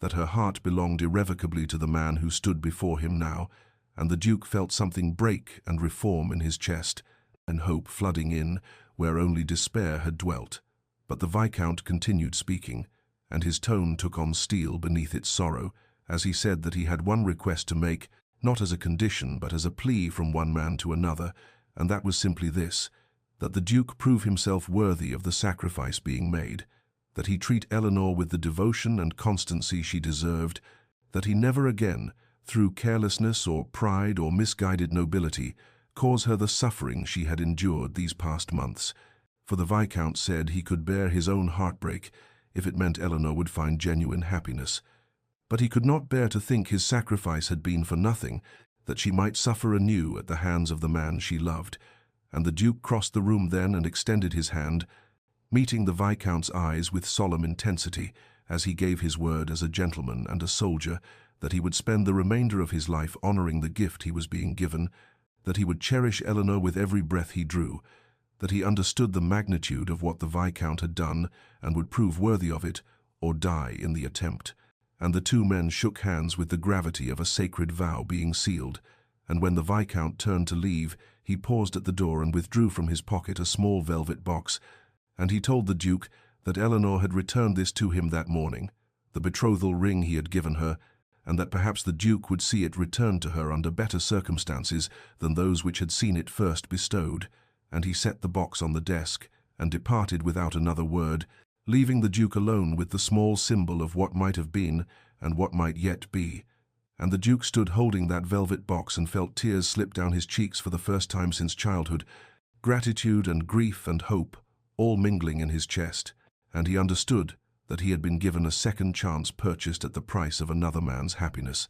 that her heart belonged irrevocably to the man who stood before him now, and the Duke felt something break and reform in his chest, and hope flooding in where only despair had dwelt. But the Viscount continued speaking, and his tone took on steel beneath its sorrow, as he said that he had one request to make, not as a condition but as a plea from one man to another, and that was simply this, that the Duke prove himself worthy of the sacrifice being made, that he treat Eleanor with the devotion and constancy she deserved, that he never again, through carelessness or pride or misguided nobility, cause her the suffering she had endured these past months, for the Viscount said he could bear his own heartbreak if it meant Eleanor would find genuine happiness, But he could not bear to think his sacrifice had been for nothing, that she might suffer anew at the hands of the man she loved. And the Duke crossed the room then and extended his hand, meeting the Viscount's eyes with solemn intensity, as he gave his word as a gentleman and a soldier that he would spend the remainder of his life honoring the gift he was being given, that he would cherish Eleanor with every breath he drew, that he understood the magnitude of what the Viscount had done and would prove worthy of it or die in the attempt. And the two men shook hands with the gravity of a sacred vow being sealed, and when the Viscount turned to leave, he paused at the door and withdrew from his pocket a small velvet box, and he told the Duke that Eleanor had returned this to him that morning, the betrothal ring he had given her, and that perhaps the Duke would see it returned to her under better circumstances than those which had seen it first bestowed. And he set the box on the desk and departed without another word, leaving the Duke alone with the small symbol of what might have been and what might yet be. And the Duke stood holding that velvet box and felt tears slip down his cheeks for the first time since childhood, gratitude and grief and hope all mingling in his chest, and he understood that he had been given a second chance purchased at the price of another man's happiness,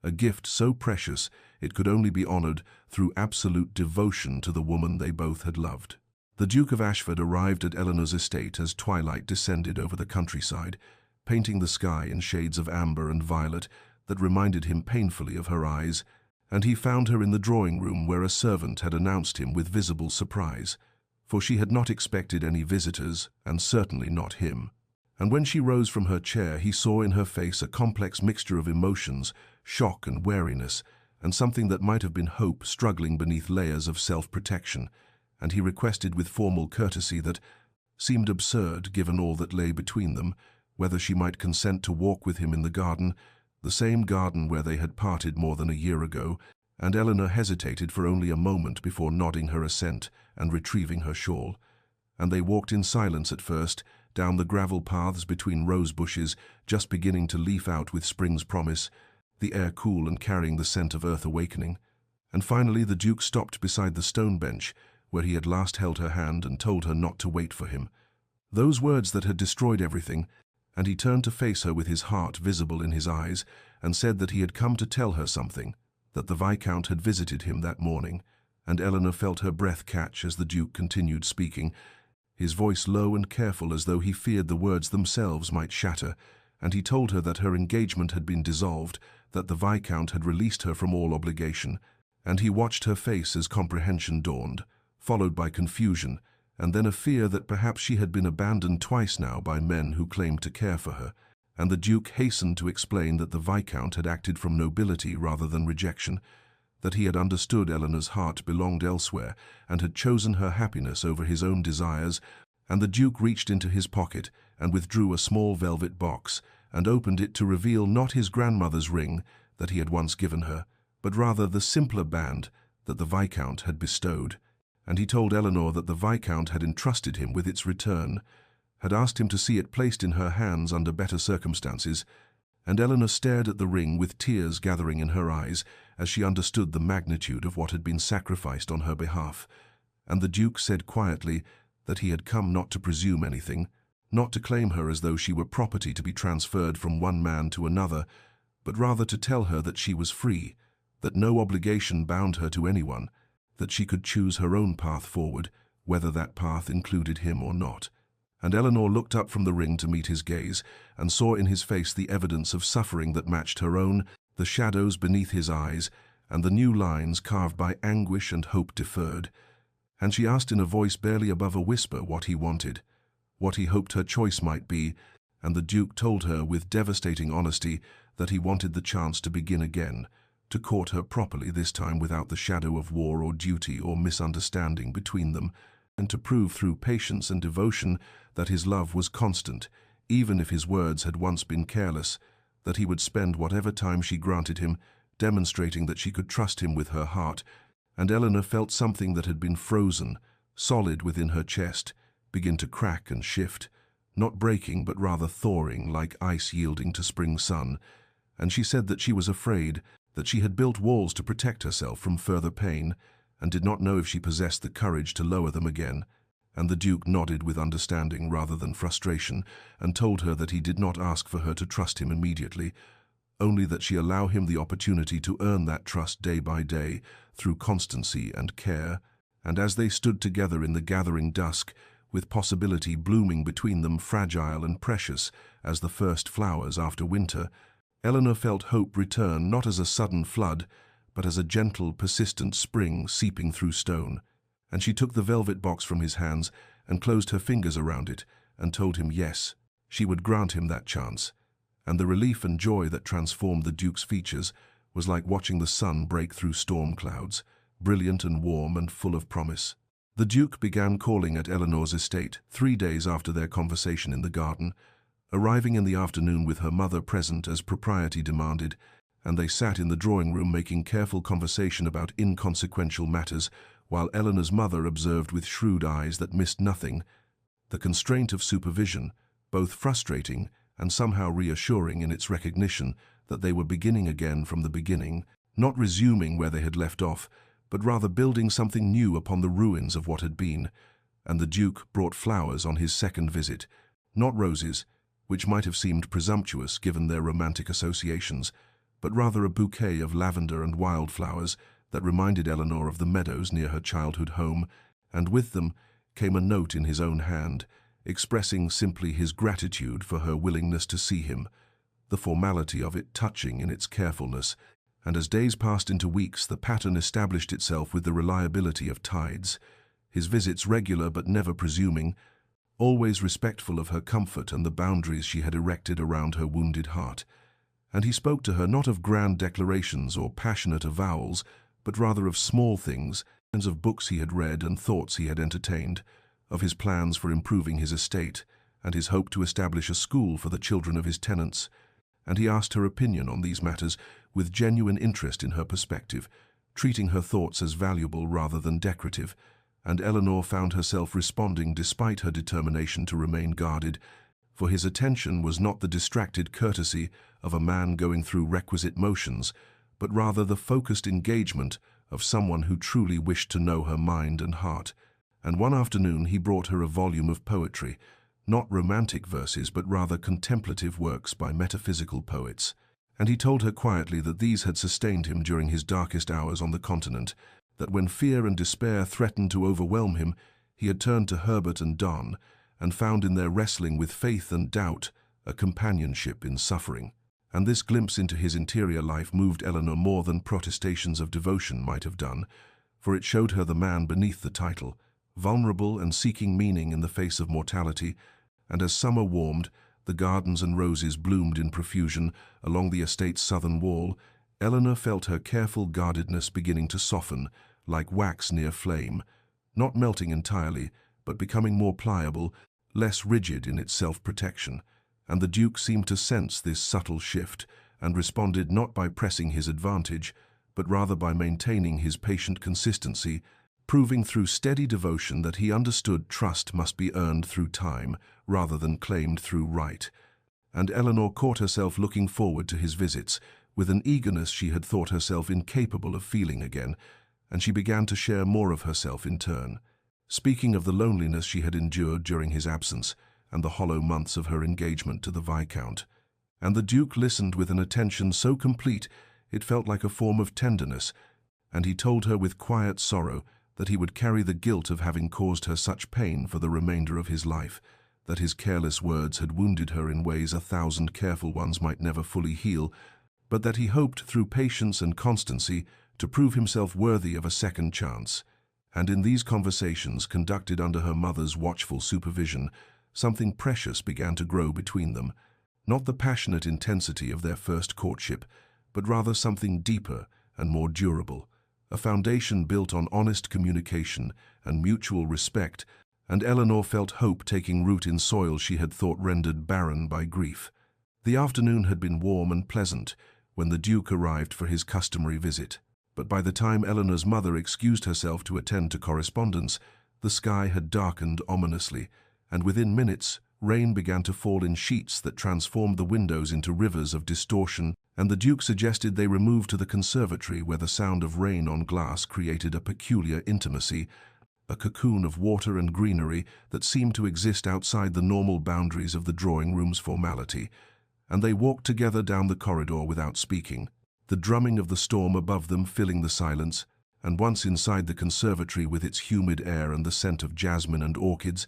a gift so precious it could only be honored through absolute devotion to the woman they both had loved. The Duke of Ashford arrived at Eleanor's estate as twilight descended over the countryside, painting the sky in shades of amber and violet that reminded him painfully of her eyes, and he found her in the drawing-room where a servant had announced him with visible surprise, for she had not expected any visitors, and certainly not him. And when she rose from her chair, he saw in her face a complex mixture of emotions, shock and wariness, and something that might have been hope struggling beneath layers of self-protection, and he requested with formal courtesy that seemed absurd given all that lay between them, whether she might consent to walk with him in the garden, the same garden where they had parted more than a year ago, and Eleanor hesitated for only a moment before nodding her assent and retrieving her shawl. And they walked in silence at first, down the gravel paths between rose bushes just beginning to leaf out with spring's promise, the air cool and carrying the scent of earth awakening. And finally the Duke stopped beside the stone bench where he had last held her hand and told her not to wait for him. Those words that had destroyed everything, and he turned to face her with his heart visible in his eyes and said that he had come to tell her something, that the Viscount had visited him that morning, and Eleanor felt her breath catch as the Duke continued speaking, his voice low and careful as though he feared the words themselves might shatter, and he told her that her engagement had been dissolved, that the Viscount had released her from all obligation, and he watched her face as comprehension dawned, followed by confusion, and then a fear that perhaps she had been abandoned twice now by men who claimed to care for her, and the Duke hastened to explain that the Viscount had acted from nobility rather than rejection, that he had understood Eleanor's heart belonged elsewhere and had chosen her happiness over his own desires, and the Duke reached into his pocket and withdrew a small velvet box and opened it to reveal not his grandmother's ring that he had once given her, but rather the simpler band that the Viscount had bestowed. And he told Eleanor that the Viscount had entrusted him with its return, had asked him to see it placed in her hands under better circumstances, and Eleanor stared at the ring with tears gathering in her eyes as she understood the magnitude of what had been sacrificed on her behalf. And the Duke said quietly that he had come not to presume anything, not to claim her as though she were property to be transferred from one man to another, but rather to tell her that she was free, that no obligation bound her to anyone, that she could choose her own path forward, whether that path included him or not. And Eleanor looked up from the ring to meet his gaze, and saw in his face the evidence of suffering that matched her own, the shadows beneath his eyes, and the new lines carved by anguish and hope deferred. And she asked in a voice barely above a whisper what he wanted, what he hoped her choice might be, and the Duke told her with devastating honesty that he wanted the chance to begin again, to court her properly this time without the shadow of war or duty or misunderstanding between them, and to prove through patience and devotion that his love was constant, even if his words had once been careless, that he would spend whatever time she granted him, demonstrating that she could trust him with her heart. And Eleanor felt something that had been frozen, solid within her chest, begin to crack and shift, not breaking but rather thawing like ice yielding to spring sun, and she said that she was afraid, that she had built walls to protect herself from further pain, and did not know if she possessed the courage to lower them again. And the Duke nodded with understanding rather than frustration, and told her that he did not ask for her to trust him immediately, only that she allow him the opportunity to earn that trust day by day through constancy and care. And as they stood together in the gathering dusk, with possibility blooming between them fragile and precious as the first flowers after winter, Eleanor felt hope return not as a sudden flood, but as a gentle, persistent spring seeping through stone. And she took the velvet box from his hands and closed her fingers around it and told him yes, she would grant him that chance. And the relief and joy that transformed the Duke's features was like watching the sun break through storm clouds, brilliant and warm and full of promise. The Duke began calling at Eleanor's estate 3 days after their conversation in the garden, arriving in the afternoon with her mother present as propriety demanded, and they sat in the drawing-room making careful conversation about inconsequential matters, while Eleanor's mother observed with shrewd eyes that missed nothing. The constraint of supervision, both frustrating and somehow reassuring in its recognition that they were beginning again from the beginning, not resuming where they had left off, but rather building something new upon the ruins of what had been. And the Duke brought flowers on his second visit, not roses, which might have seemed presumptuous given their romantic associations, but rather a bouquet of lavender and wildflowers that reminded Eleanor of the meadows near her childhood home, and with them came a note in his own hand, expressing simply his gratitude for her willingness to see him, the formality of it touching in its carefulness. And as days passed into weeks, the pattern established itself with the reliability of tides, his visits regular but never presuming, always respectful of her comfort and the boundaries she had erected around her wounded heart. And he spoke to her not of grand declarations or passionate avowals, but rather of small things, and of books he had read and thoughts he had entertained, of his plans for improving his estate, and his hope to establish a school for the children of his tenants. And he asked her opinion on these matters with genuine interest in her perspective, treating her thoughts as valuable rather than decorative, and Eleanor found herself responding despite her determination to remain guarded, for his attention was not the distracted courtesy of a man going through requisite motions, but rather the focused engagement of someone who truly wished to know her mind and heart. And one afternoon he brought her a volume of poetry, not romantic verses but rather contemplative works by metaphysical poets. And he told her quietly that these had sustained him during his darkest hours on the continent, that when fear and despair threatened to overwhelm him, he had turned to Herbert and Donne, and found in their wrestling with faith and doubt a companionship in suffering. And this glimpse into his interior life moved Eleanor more than protestations of devotion might have done, for it showed her the man beneath the title, vulnerable and seeking meaning in the face of mortality. And as summer warmed, the gardens and roses bloomed in profusion along the estate's southern wall, Eleanor felt her careful guardedness beginning to soften, like wax near flame, not melting entirely, but becoming more pliable, less rigid in its self-protection. And the Duke seemed to sense this subtle shift, and responded not by pressing his advantage, but rather by maintaining his patient consistency, proving through steady devotion that he understood trust must be earned through time, rather than claimed through right. And Eleanor caught herself looking forward to his visits, with an eagerness she had thought herself incapable of feeling again, and she began to share more of herself in turn, speaking of the loneliness she had endured during his absence, and the hollow months of her engagement to the Viscount. And the Duke listened with an attention so complete it felt like a form of tenderness, and he told her with quiet sorrow that he would carry the guilt of having caused her such pain for the remainder of his life, that his careless words had wounded her in ways 1,000 careful ones might never fully heal, but that he hoped through patience and constancy to prove himself worthy of a second chance. And in these conversations, conducted under her mother's watchful supervision, something precious began to grow between them, not the passionate intensity of their first courtship, but rather something deeper and more durable, a foundation built on honest communication and mutual respect, and Eleanor felt hope taking root in soil she had thought rendered barren by grief. The afternoon had been warm and pleasant when the Duke arrived for his customary visit, but by the time Eleanor's mother excused herself to attend to correspondence, the sky had darkened ominously, and within minutes rain began to fall in sheets that transformed the windows into rivers of distortion, and the Duke suggested they remove to the conservatory where the sound of rain on glass created a peculiar intimacy, a cocoon of water and greenery that seemed to exist outside the normal boundaries of the drawing-room's formality. and they walked together down the corridor without speaking, the drumming of the storm above them filling the silence, and once inside the conservatory with its humid air and the scent of jasmine and orchids,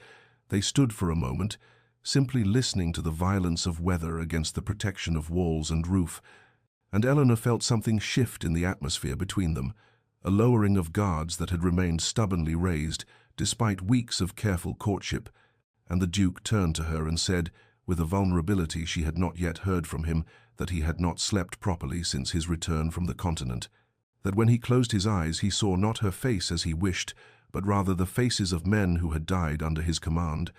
they stood for a moment, simply listening to the violence of weather against the protection of walls and roof, and Eleanor felt something shift in the atmosphere between them, a lowering of guards that had remained stubbornly raised despite weeks of careful courtship, and the Duke turned to her and said, with a vulnerability she had not yet heard from him, that he had not slept properly since his return from the continent, that when he closed his eyes he saw not her face as he wished, but rather the faces of men who had died under his command,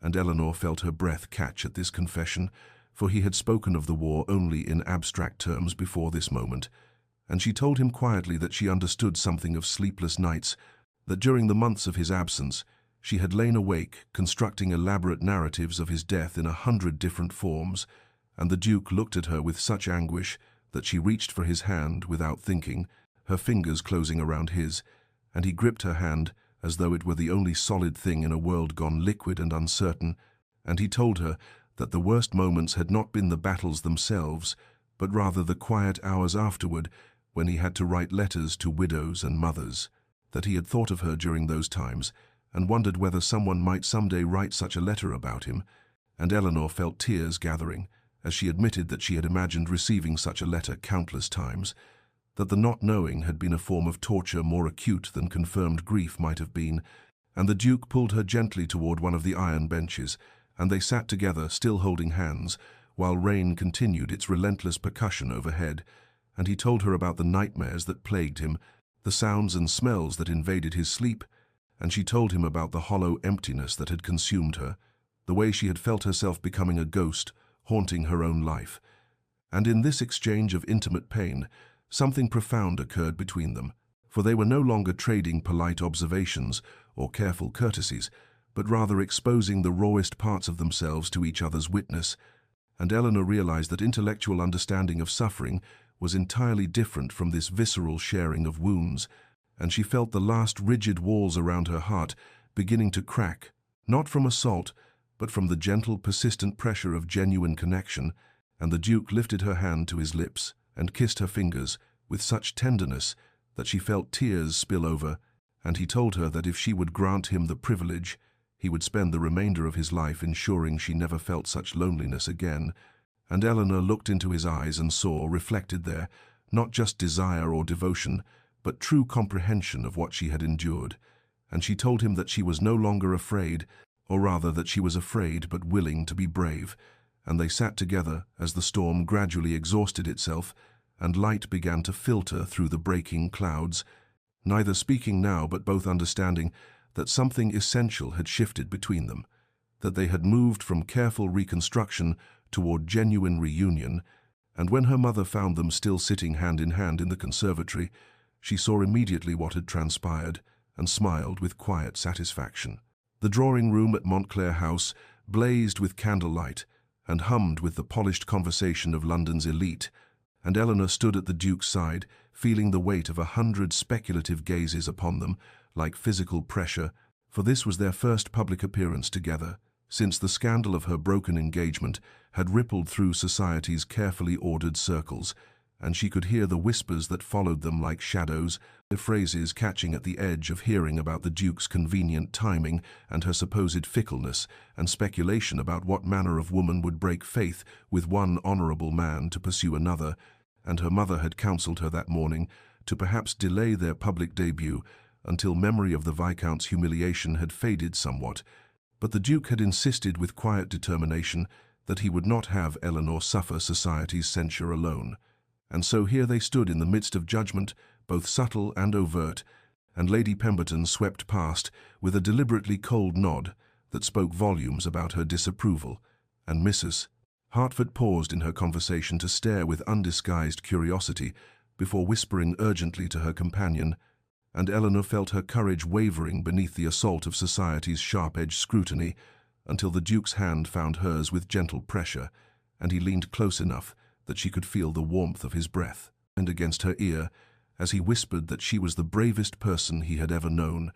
and Eleanor felt her breath catch at this confession, for he had spoken of the war only in abstract terms before this moment, and she told him quietly that she understood something of sleepless nights, that during the months of his absence she had lain awake, constructing elaborate narratives of his death in 100 different forms, and the Duke looked at her with such anguish that she reached for his hand without thinking, her fingers closing around his, and he gripped her hand as though it were the only solid thing in a world gone liquid and uncertain, and he told her that the worst moments had not been the battles themselves, but rather the quiet hours afterward when he had to write letters to widows and mothers, that he had thought of her during those times, and wondered whether someone might someday write such a letter about him, and Eleanor felt tears gathering as she admitted that she had imagined receiving such a letter countless times, that the not knowing had been a form of torture more acute than confirmed grief might have been, and the Duke pulled her gently toward one of the iron benches, and they sat together, still holding hands, while rain continued its relentless percussion overhead, and he told her about the nightmares that plagued him, the sounds and smells that invaded his sleep, and she told him about the hollow emptiness that had consumed her, the way she had felt herself becoming a ghost, haunting her own life. And in this exchange of intimate pain, something profound occurred between them, for they were no longer trading polite observations or careful courtesies, but rather exposing the rawest parts of themselves to each other's witness, and Eleanor realized that intellectual understanding of suffering was entirely different from this visceral sharing of wounds, and she felt the last rigid walls around her heart beginning to crack, not from assault, but from the gentle, persistent pressure of genuine connection, and the Duke lifted her hand to his lips and kissed her fingers with such tenderness that she felt tears spill over, and he told her that if she would grant him the privilege, he would spend the remainder of his life ensuring she never felt such loneliness again, and Eleanor looked into his eyes and saw, reflected there, not just desire or devotion, but true comprehension of what she had endured, and she told him that she was no longer afraid, or rather that she was afraid but willing to be brave, and they sat together as the storm gradually exhausted itself, and light began to filter through the breaking clouds, neither speaking now but both understanding that something essential had shifted between them, that they had moved from careful reconstruction toward genuine reunion, and when her mother found them still sitting hand in hand in the conservatory, she saw immediately what had transpired, and smiled with quiet satisfaction. The drawing-room at Montclair House blazed with candlelight, and hummed with the polished conversation of London's elite, and Eleanor stood at the Duke's side, feeling the weight of 100 speculative gazes upon them, like physical pressure, for this was their first public appearance together, since the scandal of her broken engagement had rippled through society's carefully ordered circles, and she could hear the whispers that followed them like shadows, the phrases catching at the edge of hearing about the Duke's convenient timing and her supposed fickleness, and speculation about what manner of woman would break faith with one honorable man to pursue another, and her mother had counseled her that morning to perhaps delay their public debut until memory of the Viscount's humiliation had faded somewhat, but the Duke had insisted with quiet determination that he would not have Eleanor suffer society's censure alone. And so here they stood in the midst of judgment, both subtle and overt, and Lady Pemberton swept past with a deliberately cold nod that spoke volumes about her disapproval, and Mrs. Hertford paused in her conversation to stare with undisguised curiosity before whispering urgently to her companion, and Eleanor felt her courage wavering beneath the assault of society's sharp-edged scrutiny, until the Duke's hand found hers with gentle pressure, and he leaned close enough that she could feel the warmth of his breath, and against her ear, as he whispered that she was the bravest person he had ever known,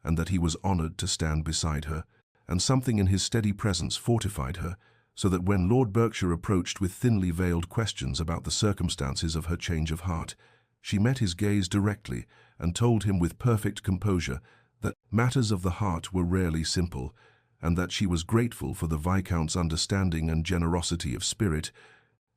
and that he was honored to stand beside her, and something in his steady presence fortified her, so that when Lord Berkshire approached with thinly veiled questions about the circumstances of her change of heart, she met his gaze directly and told him with perfect composure that matters of the heart were rarely simple, and that she was grateful for the Viscount's understanding and generosity of spirit,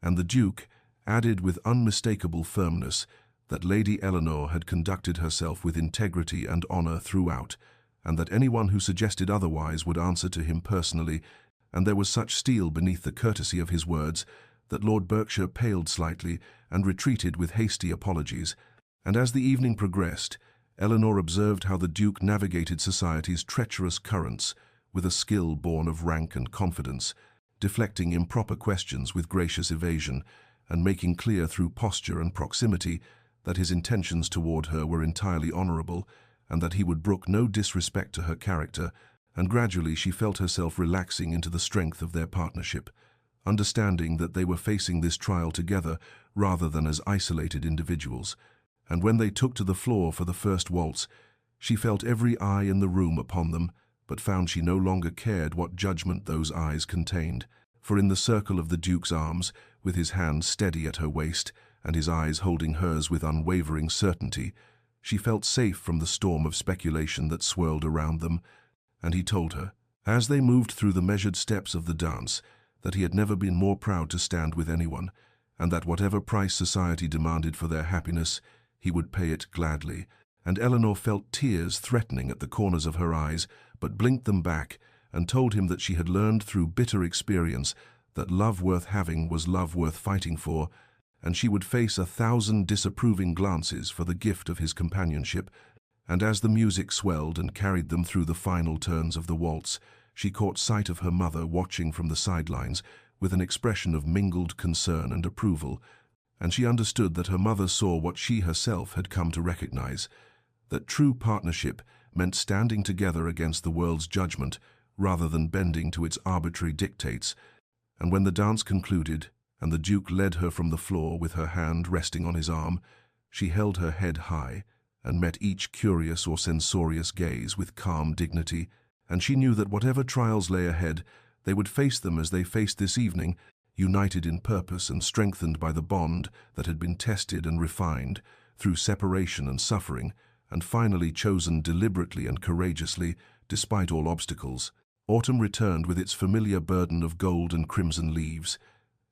and the Duke added with unmistakable firmness that Lady Eleanor had conducted herself with integrity and honor throughout, and that anyone who suggested otherwise would answer to him personally, and there was such steel beneath the courtesy of his words that Lord Berkshire paled slightly and retreated with hasty apologies, and as the evening progressed, Eleanor observed how the Duke navigated society's treacherous currents with a skill born of rank and confidence, deflecting improper questions with gracious evasion, and making clear through posture and proximity that his intentions toward her were entirely honorable, and that he would brook no disrespect to her character, and gradually she felt herself relaxing into the strength of their partnership, understanding that they were facing this trial together rather than as isolated individuals. And when they took to the floor for the first waltz, she felt every eye in the room upon them, but found she no longer cared what judgment those eyes contained. For in the circle of the Duke's arms, with his hand steady at her waist, and his eyes holding hers with unwavering certainty, she felt safe from the storm of speculation that swirled around them, and he told her, as they moved through the measured steps of the dance, that he had never been more proud to stand with anyone, and that whatever price society demanded for their happiness, he would pay it gladly. And Eleanor felt tears threatening at the corners of her eyes, but blinked them back, and told him that she had learned through bitter experience that love worth having was love worth fighting for, and she would face 1,000 disapproving glances for the gift of his companionship. And as the music swelled and carried them through the final turns of the waltz, she caught sight of her mother watching from the sidelines with an expression of mingled concern and approval, and she understood that her mother saw what she herself had come to recognize, that true partnership meant standing together against the world's judgment rather than bending to its arbitrary dictates. And when the dance concluded, and the Duke led her from the floor with her hand resting on his arm, she held her head high and met each curious or censorious gaze with calm dignity, and she knew that whatever trials lay ahead, they would face them as they faced this evening, united in purpose and strengthened by the bond that had been tested and refined through separation and suffering, and finally chosen deliberately and courageously, despite all obstacles. Autumn returned with its familiar burden of gold and crimson leaves,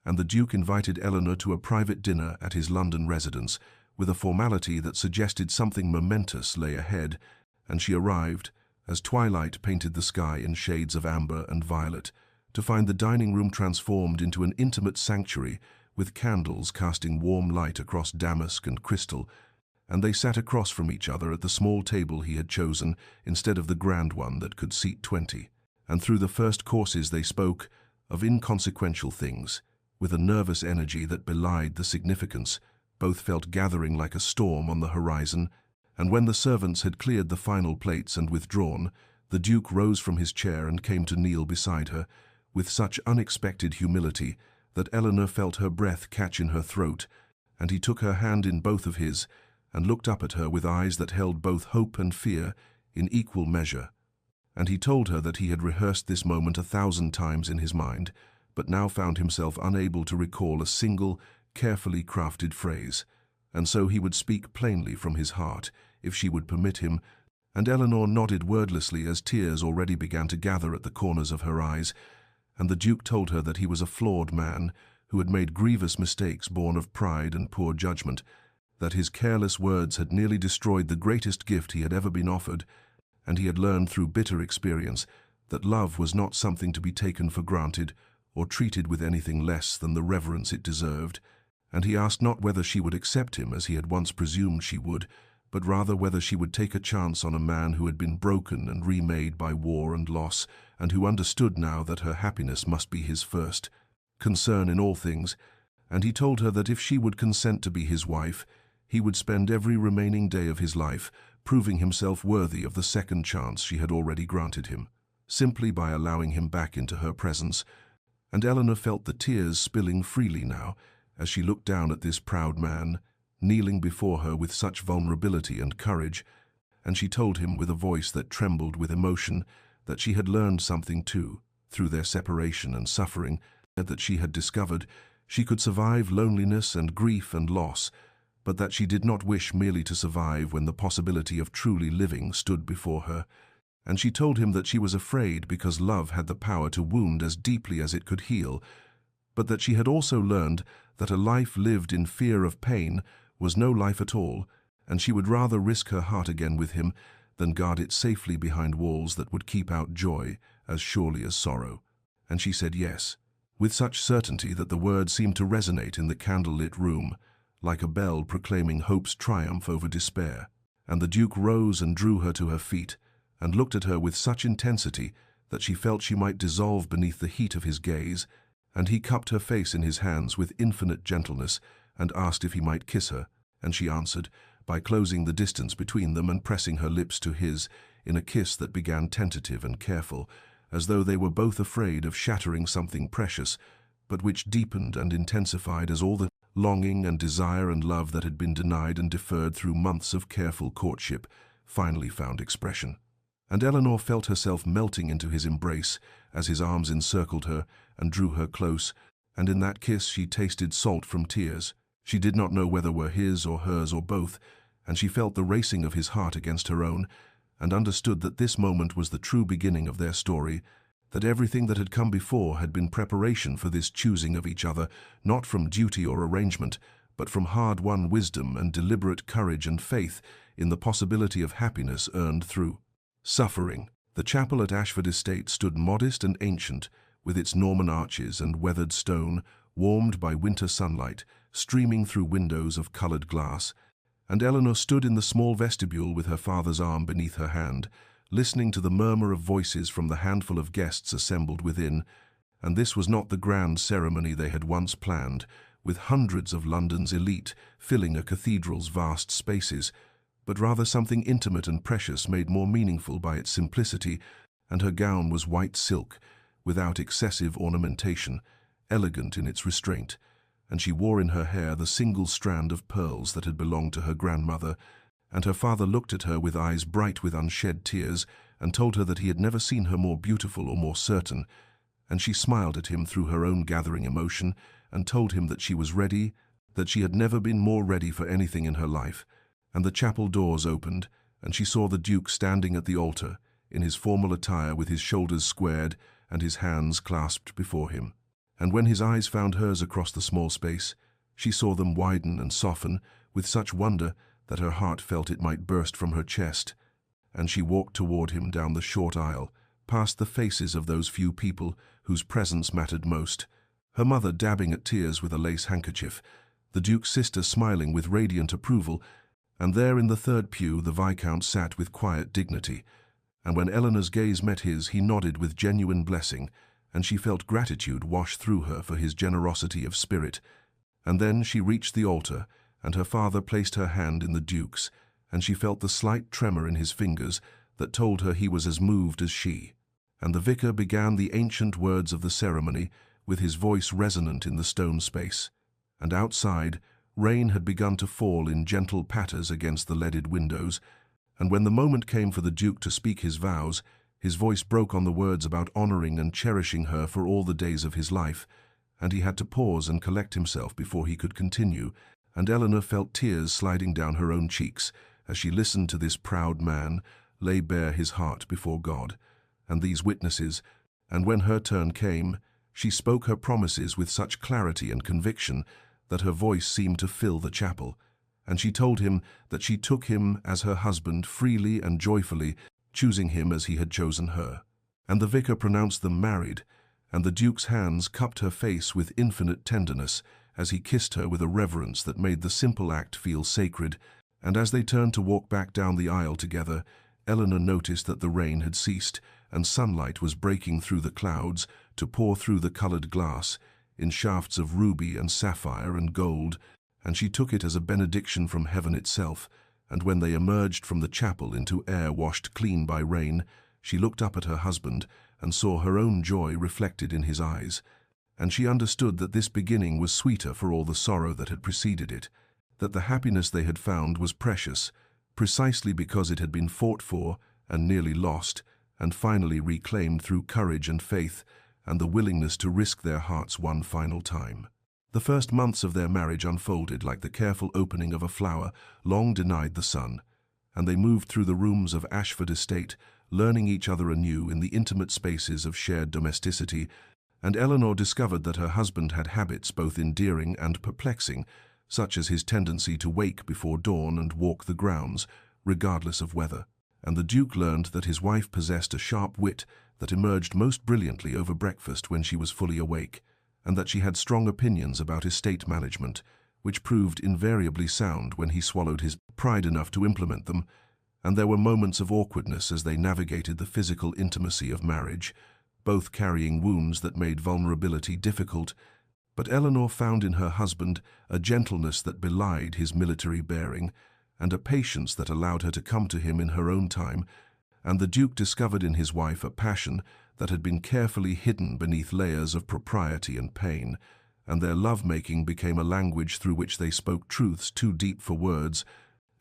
and the Duke invited Eleanor to a private dinner at his London residence, with a formality that suggested something momentous lay ahead, and she arrived, as twilight painted the sky in shades of amber and violet, to find the dining room transformed into an intimate sanctuary, with candles casting warm light across damask and crystal, and they sat across from each other at the small table he had chosen instead of the grand one that could seat 20. And through the first courses they spoke of inconsequential things, with a nervous energy that belied the significance. Both felt gathering like a storm on the horizon, and when the servants had cleared the final plates and withdrawn, the Duke rose from his chair and came to kneel beside her, with such unexpected humility that Eleanor felt her breath catch in her throat, and he took her hand in both of his, and looked up at her with eyes that held both hope and fear in equal measure. And he told her that he had rehearsed this moment 1,000 times in his mind, but now found himself unable to recall a single, carefully crafted phrase, and so he would speak plainly from his heart, if she would permit him, and Eleanor nodded wordlessly as tears already began to gather at the corners of her eyes, and the Duke told her that he was a flawed man, who had made grievous mistakes born of pride and poor judgment, that his careless words had nearly destroyed the greatest gift he had ever been offered, and he had learned through bitter experience that love was not something to be taken for granted or treated with anything less than the reverence it deserved, and he asked not whether she would accept him as he had once presumed she would, but rather whether she would take a chance on a man who had been broken and remade by war and loss, and who understood now that her happiness must be his first concern in all things, and he told her that if she would consent to be his wife, he would spend every remaining day of his life proving himself worthy of the second chance she had already granted him, simply by allowing him back into her presence. And Eleanor felt the tears spilling freely now, as she looked down at this proud man, kneeling before her with such vulnerability and courage, and she told him with a voice that trembled with emotion that she had learned something too, through their separation and suffering, that she had discovered, she could survive loneliness and grief and loss, but that she did not wish merely to survive when the possibility of truly living stood before her. And she told him that she was afraid because love had the power to wound as deeply as it could heal, but that she had also learned that a life lived in fear of pain was no life at all, and she would rather risk her heart again with him than guard it safely behind walls that would keep out joy as surely as sorrow. And she said yes, with such certainty that the words seemed to resonate in the candle-lit room, like a bell proclaiming hope's triumph over despair. And the Duke rose and drew her to her feet, and looked at her with such intensity that she felt she might dissolve beneath the heat of his gaze, and he cupped her face in his hands with infinite gentleness and asked if he might kiss her, and she answered by closing the distance between them and pressing her lips to his in a kiss that began tentative and careful, as though they were both afraid of shattering something precious, but which deepened and intensified as all the longing and desire and love that had been denied and deferred through months of careful courtship finally found expression. And Eleanor felt herself melting into his embrace as his arms encircled her and drew her close, and in that kiss she tasted salt from tears. She did not know whether were his or hers or both, and she felt the racing of his heart against her own, and understood that this moment was the true beginning of their story, that everything that had come before had been preparation for this choosing of each other, not from duty or arrangement, but from hard-won wisdom and deliberate courage and faith in the possibility of happiness earned through suffering. The chapel at Ashford Estate stood modest and ancient, with its Norman arches and weathered stone, warmed by winter sunlight, streaming through windows of coloured glass, and Eleanor stood in the small vestibule with her father's arm beneath her hand, listening to the murmur of voices from the handful of guests assembled within. And this was not the grand ceremony they had once planned, with hundreds of London's elite filling a cathedral's vast spaces, but rather something intimate and precious made more meaningful by its simplicity, and her gown was white silk, without excessive ornamentation, elegant in its restraint, and she wore in her hair the single strand of pearls that had belonged to her grandmother, and her father looked at her with eyes bright with unshed tears and told her that he had never seen her more beautiful or more certain, and she smiled at him through her own gathering emotion and told him that she was ready, that she had never been more ready for anything in her life. And the chapel doors opened, and she saw the Duke standing at the altar, in his formal attire with his shoulders squared and his hands clasped before him. And when his eyes found hers across the small space, she saw them widen and soften with such wonder that her heart felt it might burst from her chest, and she walked toward him down the short aisle, past the faces of those few people whose presence mattered most, her mother dabbing at tears with a lace handkerchief, the Duke's sister smiling with radiant approval, and there in the third pew the Viscount sat with quiet dignity, and when Eleanor's gaze met his he nodded with genuine blessing, and she felt gratitude wash through her for his generosity of spirit. And then she reached the altar, and her father placed her hand in the Duke's, and she felt the slight tremor in his fingers that told her he was as moved as she. And the vicar began the ancient words of the ceremony, with his voice resonant in the stone space. And outside, rain had begun to fall in gentle patters against the leaded windows, and when the moment came for the Duke to speak his vows, his voice broke on the words about honouring and cherishing her for all the days of his life, and he had to pause and collect himself before he could continue, and Eleanor felt tears sliding down her own cheeks as she listened to this proud man lay bare his heart before God, and these witnesses, and when her turn came, she spoke her promises with such clarity and conviction that her voice seemed to fill the chapel, and she told him that she took him as her husband freely and joyfully, choosing him as he had chosen her. And the vicar pronounced them married, and the Duke's hands cupped her face with infinite tenderness as he kissed her with a reverence that made the simple act feel sacred, and as they turned to walk back down the aisle together, Eleanor noticed that the rain had ceased, and sunlight was breaking through the clouds to pour through the coloured glass, in shafts of ruby and sapphire and gold, and she took it as a benediction from heaven itself, and when they emerged from the chapel into air washed clean by rain, she looked up at her husband and saw her own joy reflected in his eyes, and she understood that this beginning was sweeter for all the sorrow that had preceded it, that the happiness they had found was precious, precisely because it had been fought for and nearly lost, and finally reclaimed through courage and faith, and the willingness to risk their hearts one final time. The first months of their marriage unfolded like the careful opening of a flower long denied the sun, and they moved through the rooms of Ashford Estate, learning each other anew in the intimate spaces of shared domesticity, and Eleanor discovered that her husband had habits both endearing and perplexing, such as his tendency to wake before dawn and walk the grounds, regardless of weather. And the Duke learned that his wife possessed a sharp wit that emerged most brilliantly over breakfast when she was fully awake, and that she had strong opinions about estate management, which proved invariably sound when he swallowed his pride enough to implement them. And there were moments of awkwardness as they navigated the physical intimacy of marriage, both carrying wounds that made vulnerability difficult. But Eleanor found in her husband a gentleness that belied his military bearing, and a patience that allowed her to come to him in her own time, and the Duke discovered in his wife a passion that had been carefully hidden beneath layers of propriety and pain, and their love-making became a language through which they spoke truths too deep for words.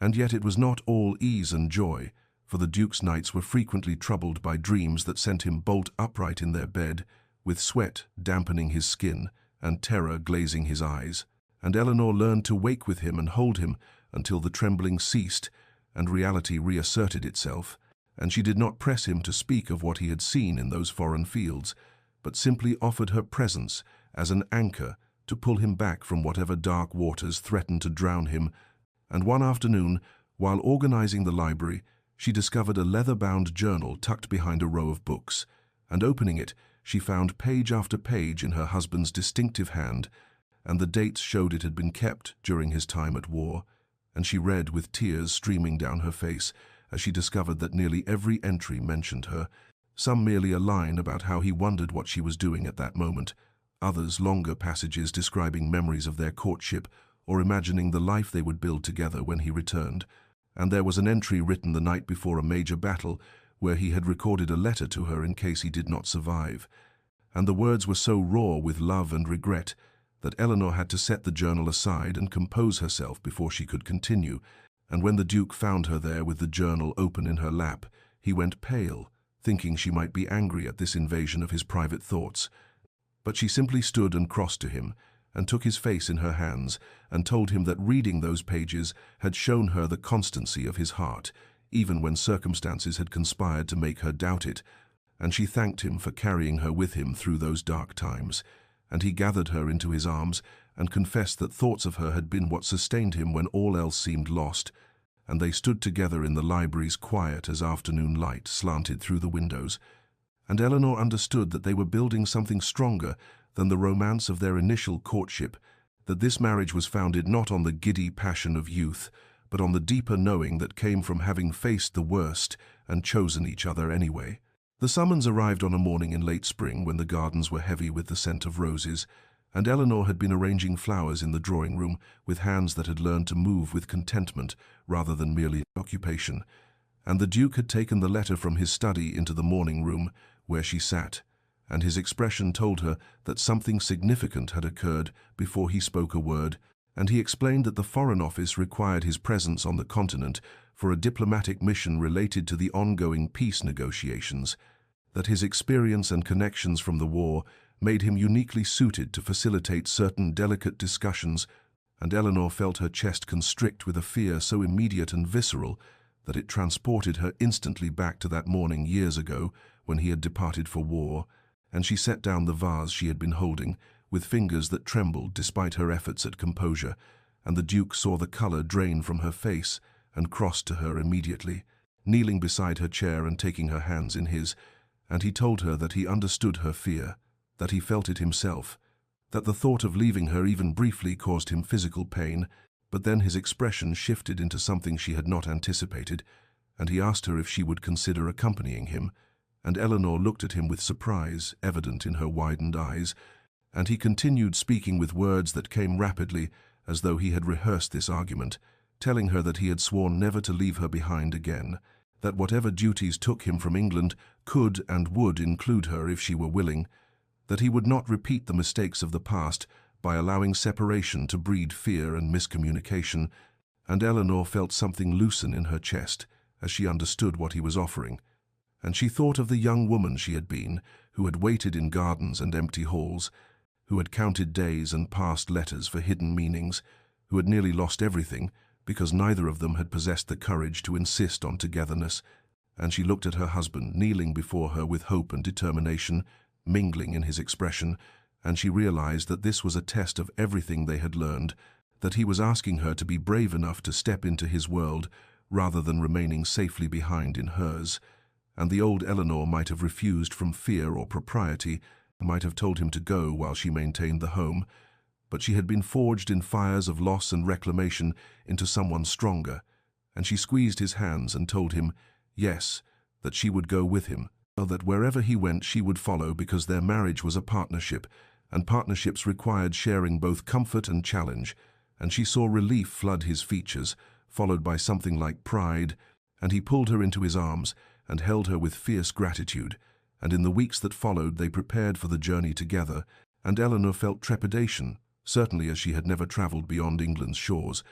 And yet it was not all ease and joy, for the Duke's nights were frequently troubled by dreams that sent him bolt upright in their bed, with sweat dampening his skin and terror glazing his eyes. And Eleanor learned to wake with him and hold him until the trembling ceased and reality reasserted itself, and she did not press him to speak of what he had seen in those foreign fields, but simply offered her presence as an anchor to pull him back from whatever dark waters threatened to drown him. And one afternoon, while organizing the library, she discovered a leather-bound journal tucked behind a row of books, and opening it, she found page after page in her husband's distinctive hand, and the dates showed it had been kept during his time at war, and she read with tears streaming down her face as she discovered that nearly every entry mentioned her, some merely a line about how he wondered what she was doing at that moment, others longer passages describing memories of their courtship or imagining the life they would build together when he returned. And there was an entry written the night before a major battle where he had recorded a letter to her in case he did not survive. And the words were so raw with love and regret that Eleanor had to set the journal aside and compose herself before she could continue, and when the Duke found her there with the journal open in her lap, he went pale, thinking she might be angry at this invasion of his private thoughts. But she simply stood and crossed to him, and took his face in her hands, and told him that reading those pages had shown her the constancy of his heart, even when circumstances had conspired to make her doubt it, and she thanked him for carrying her with him through those dark times. And he gathered her into his arms and confessed that thoughts of her had been what sustained him when all else seemed lost, and they stood together in the library's quiet as afternoon light slanted through the windows. And Eleanor understood that they were building something stronger than the romance of their initial courtship, that this marriage was founded not on the giddy passion of youth, but on the deeper knowing that came from having faced the worst and chosen each other anyway. The summons arrived on a morning in late spring when the gardens were heavy with the scent of roses, and Eleanor had been arranging flowers in the drawing room with hands that had learned to move with contentment rather than merely occupation, and the Duke had taken the letter from his study into the morning room where she sat, and his expression told her that something significant had occurred before he spoke a word, and he explained that the Foreign Office required his presence on the continent for a diplomatic mission related to the ongoing peace negotiations, that his experience and connections from the war made him uniquely suited to facilitate certain delicate discussions, and Eleanor felt her chest constrict with a fear so immediate and visceral that it transported her instantly back to that morning years ago when he had departed for war, and she set down the vase she had been holding with fingers that trembled despite her efforts at composure, and the Duke saw the color drain from her face and crossed to her immediately, kneeling beside her chair and taking her hands in his, and he told her that he understood her fear, that he felt it himself, that the thought of leaving her even briefly caused him physical pain, but then his expression shifted into something she had not anticipated, and he asked her if she would consider accompanying him, and Eleanor looked at him with surprise evident in her widened eyes, and he continued speaking with words that came rapidly as though he had rehearsed this argument, telling her that he had sworn never to leave her behind again, that whatever duties took him from England could and would include her if she were willing, that he would not repeat the mistakes of the past by allowing separation to breed fear and miscommunication, and Eleanor felt something loosen in her chest as she understood what he was offering, and she thought of the young woman she had been, who had waited in gardens and empty halls, who had counted days and passed letters for hidden meanings, who had nearly lost everything because neither of them had possessed the courage to insist on togetherness. And she looked at her husband, kneeling before her with hope and determination mingling in his expression, and she realized that this was a test of everything they had learned, that he was asking her to be brave enough to step into his world rather than remaining safely behind in hers. And the old Eleanor might have refused from fear or propriety, might have told him to go while she maintained the home, but she had been forged in fires of loss and reclamation into someone stronger, and she squeezed his hands and told him, yes, that she would go with him, that wherever he went she would follow, because their marriage was a partnership, and partnerships required sharing both comfort and challenge. And she saw relief flood his features, followed by something like pride, and he pulled her into his arms and held her with fierce gratitude. And in the weeks that followed they prepared for the journey together, and Eleanor felt trepidation, certainly as she had never travelled beyond England's shores.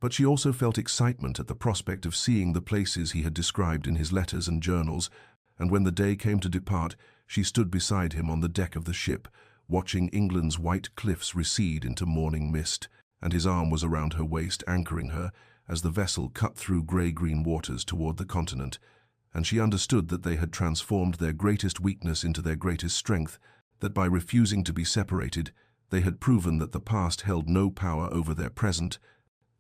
But she also felt excitement at the prospect of seeing the places he had described in his letters and journals, and when the day came to depart, she stood beside him on the deck of the ship, watching England's white cliffs recede into morning mist, and his arm was around her waist, anchoring her as the vessel cut through grey-green waters toward the continent. And she understood that they had transformed their greatest weakness into their greatest strength, that by refusing to be separated, they had proven that the past held no power over their present,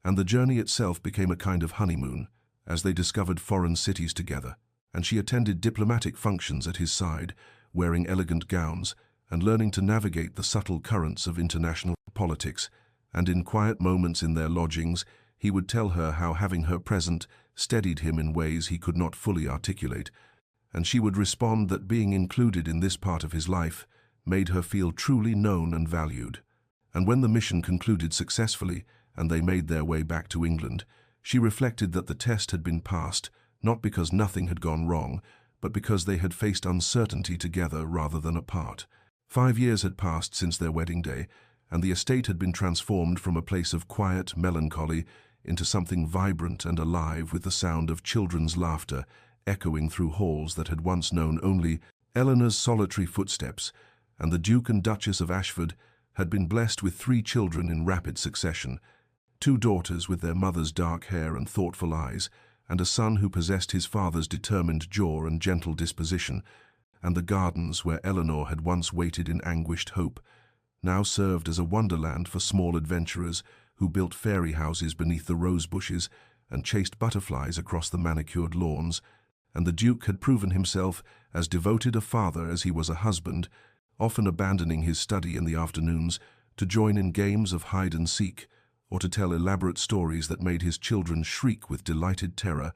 and the journey itself became a kind of honeymoon, as they discovered foreign cities together, and she attended diplomatic functions at his side, wearing elegant gowns, and learning to navigate the subtle currents of international politics, and in quiet moments in their lodgings, he would tell her how having her present steadied him in ways he could not fully articulate, and she would respond that being included in this part of his life made her feel truly known and valued. And when the mission concluded successfully, and they made their way back to England, she reflected that the test had been passed, not because nothing had gone wrong, but because they had faced uncertainty together rather than apart. 5 years had passed since their wedding day, and the estate had been transformed from a place of quiet melancholy into something vibrant and alive, with the sound of children's laughter echoing through halls that had once known only Eleanor's solitary footsteps, and the Duke and Duchess of Ashford had been blessed with 3 children in rapid succession, 2 daughters with their mother's dark hair and thoughtful eyes, and a son who possessed his father's determined jaw and gentle disposition, and the gardens where Eleanor had once waited in anguished hope now served as a wonderland for small adventurers who built fairy houses beneath the rose bushes and chased butterflies across the manicured lawns, and the Duke had proven himself as devoted a father as he was a husband, often abandoning his study in the afternoons to join in games of hide-and-seek, or to tell elaborate stories that made his children shriek with delighted terror,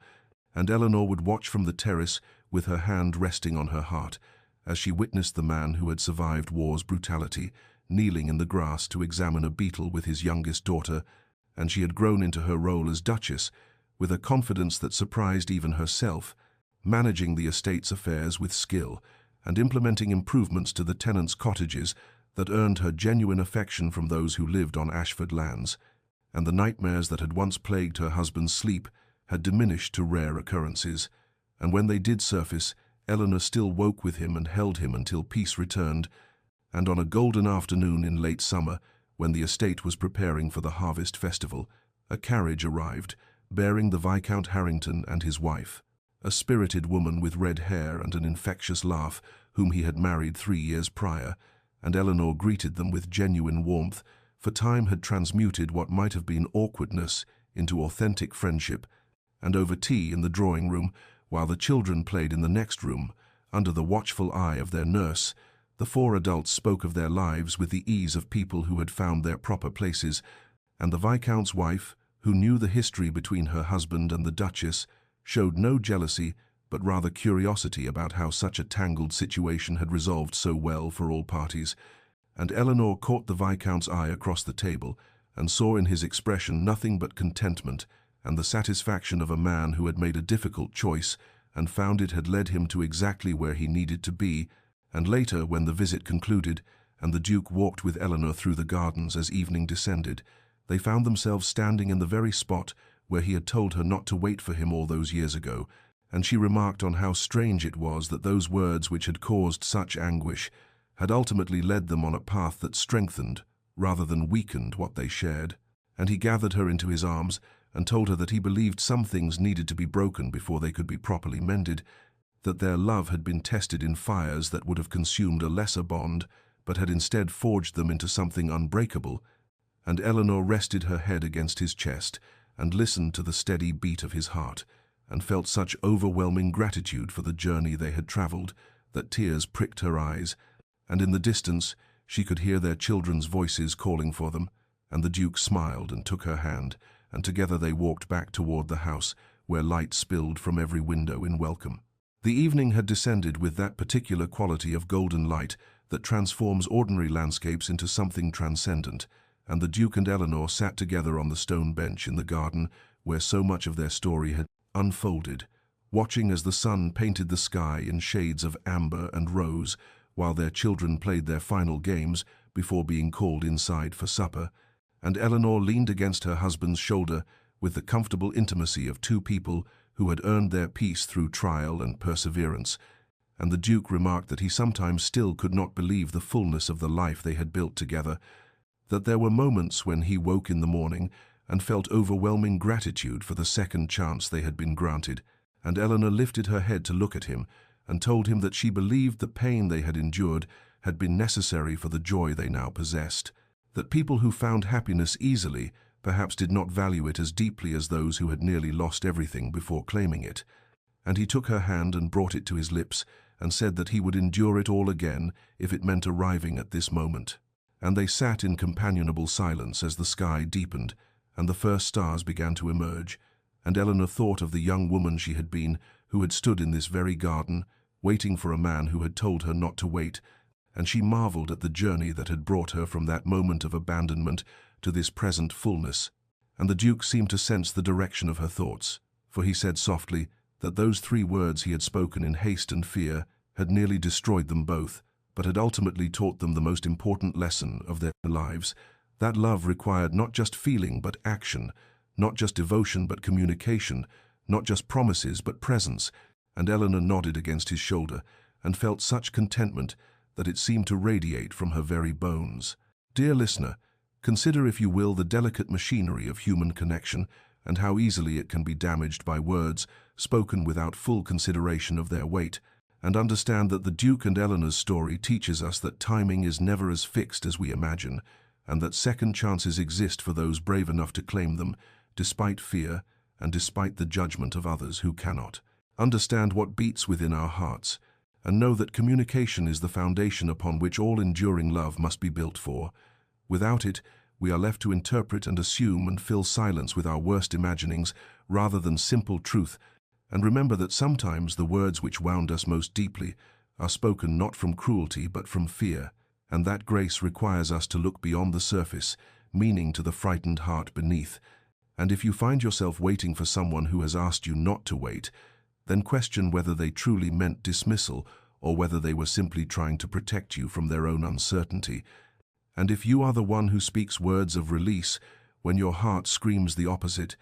and Eleanor would watch from the terrace with her hand resting on her heart, as she witnessed the man who had survived war's brutality, kneeling in the grass to examine a beetle with his youngest daughter, and she had grown into her role as Duchess, with a confidence that surprised even herself, managing the estate's affairs with skill, and implementing improvements to the tenants' cottages that earned her genuine affection from those who lived on Ashford lands, and the nightmares that had once plagued her husband's sleep had diminished to rare occurrences, and when they did surface, Eleanor still woke with him and held him until peace returned, and on a golden afternoon in late summer, when the estate was preparing for the harvest festival, a carriage arrived, bearing the Viscount Harrington and his wife, a spirited woman with red hair and an infectious laugh, whom he had married 3 years prior, and Eleanor greeted them with genuine warmth, for time had transmuted what might have been awkwardness into authentic friendship, and over tea in the drawing-room, while the children played in the next room, under the watchful eye of their nurse, the 4 adults spoke of their lives with the ease of people who had found their proper places, and the Viscount's wife, who knew the history between her husband and the Duchess, showed no jealousy, but rather curiosity about how such a tangled situation had resolved so well for all parties, and Eleanor caught the Viscount's eye across the table, and saw in his expression nothing but contentment, and the satisfaction of a man who had made a difficult choice, and found it had led him to exactly where he needed to be. And later, when the visit concluded, and the Duke walked with Eleanor through the gardens as evening descended, they found themselves standing in the very spot where he had told her not to wait for him all those years ago, and she remarked on how strange it was that those words which had caused such anguish had ultimately led them on a path that strengthened rather than weakened what they shared. And he gathered her into his arms and told her that he believed some things needed to be broken before they could be properly mended, that their love had been tested in fires that would have consumed a lesser bond, but had instead forged them into something unbreakable. And Eleanor rested her head against his chest and listened to the steady beat of his heart, and felt such overwhelming gratitude for the journey they had traveled that tears pricked her eyes, and in the distance she could hear their children's voices calling for them, and the Duke smiled and took her hand, and together they walked back toward the house, where light spilled from every window in welcome. The evening had descended with that particular quality of golden light that transforms ordinary landscapes into something transcendent, and the Duke and Eleanor sat together on the stone bench in the garden where so much of their story had unfolded, watching as the sun painted the sky in shades of amber and rose, while their children played their final games before being called inside for supper, and Eleanor leaned against her husband's shoulder with the comfortable intimacy of two people who had earned their peace through trial and perseverance, and the Duke remarked that he sometimes still could not believe the fullness of the life they had built together, that there were moments when he woke in the morning and felt overwhelming gratitude for the second chance they had been granted, and Eleanor lifted her head to look at him and told him that she believed the pain they had endured had been necessary for the joy they now possessed, that people who found happiness easily perhaps did not value it as deeply as those who had nearly lost everything before claiming it. And he took her hand and brought it to his lips and said that he would endure it all again if it meant arriving at this moment. And they sat in companionable silence as the sky deepened and the first stars began to emerge, and Eleanor thought of the young woman she had been, who had stood in this very garden, waiting for a man who had told her not to wait, and she marveled at the journey that had brought her from that moment of abandonment to this present fullness. And the Duke seemed to sense the direction of her thoughts, for he said softly that those 3 words he had spoken in haste and fear had nearly destroyed them both, but had ultimately taught them the most important lesson of their lives, that love required not just feeling but action, not just devotion but communication, not just promises but presence. And Eleanor nodded against his shoulder and felt such contentment that it seemed to radiate from her very bones. Dear listener, consider if you will the delicate machinery of human connection and how easily it can be damaged by words spoken without full consideration of their weight, and understand that the Duke and Eleanor's story teaches us that timing is never as fixed as we imagine, and that second chances exist for those brave enough to claim them, despite fear and despite the judgment of others who cannot. Understand what beats within our hearts, and know that communication is the foundation upon which all enduring love must be built for. Without it, we are left to interpret and assume and fill silence with our worst imaginings rather than simple truth, and remember that sometimes the words which wound us most deeply are spoken not from cruelty but from fear, and that grace requires us to look beyond the surface, meaning to the frightened heart beneath. And if you find yourself waiting for someone who has asked you not to wait, then question whether they truly meant dismissal or whether they were simply trying to protect you from their own uncertainty. And if you are the one who speaks words of release when your heart screams the opposite,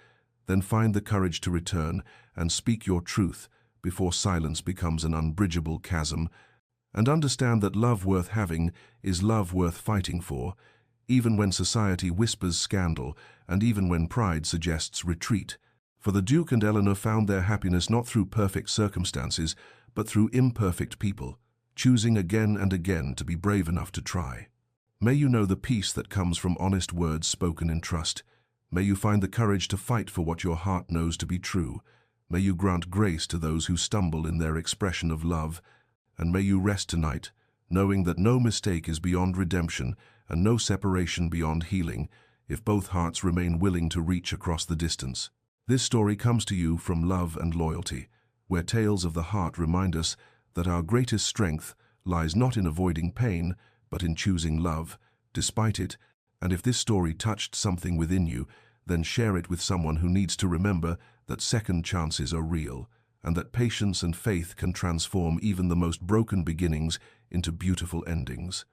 then find the courage to return and speak your truth before silence becomes an unbridgeable chasm, and understand that love worth having is love worth fighting for, even when society whispers scandal and even when pride suggests retreat. For the Duke and Eleanor found their happiness not through perfect circumstances, but through imperfect people, choosing again and again to be brave enough to try. May you know the peace that comes from honest words spoken in trust. May you find the courage to fight for what your heart knows to be true. May you grant grace to those who stumble in their expression of love. And may you rest tonight, knowing that no mistake is beyond redemption and no separation beyond healing, if both hearts remain willing to reach across the distance. This story comes to you from Love and Loyalty, where tales of the heart remind us that our greatest strength lies not in avoiding pain, but in choosing love, despite it. And if this story touched something within you, then share it with someone who needs to remember that second chances are real, and that patience and faith can transform even the most broken beginnings into beautiful endings.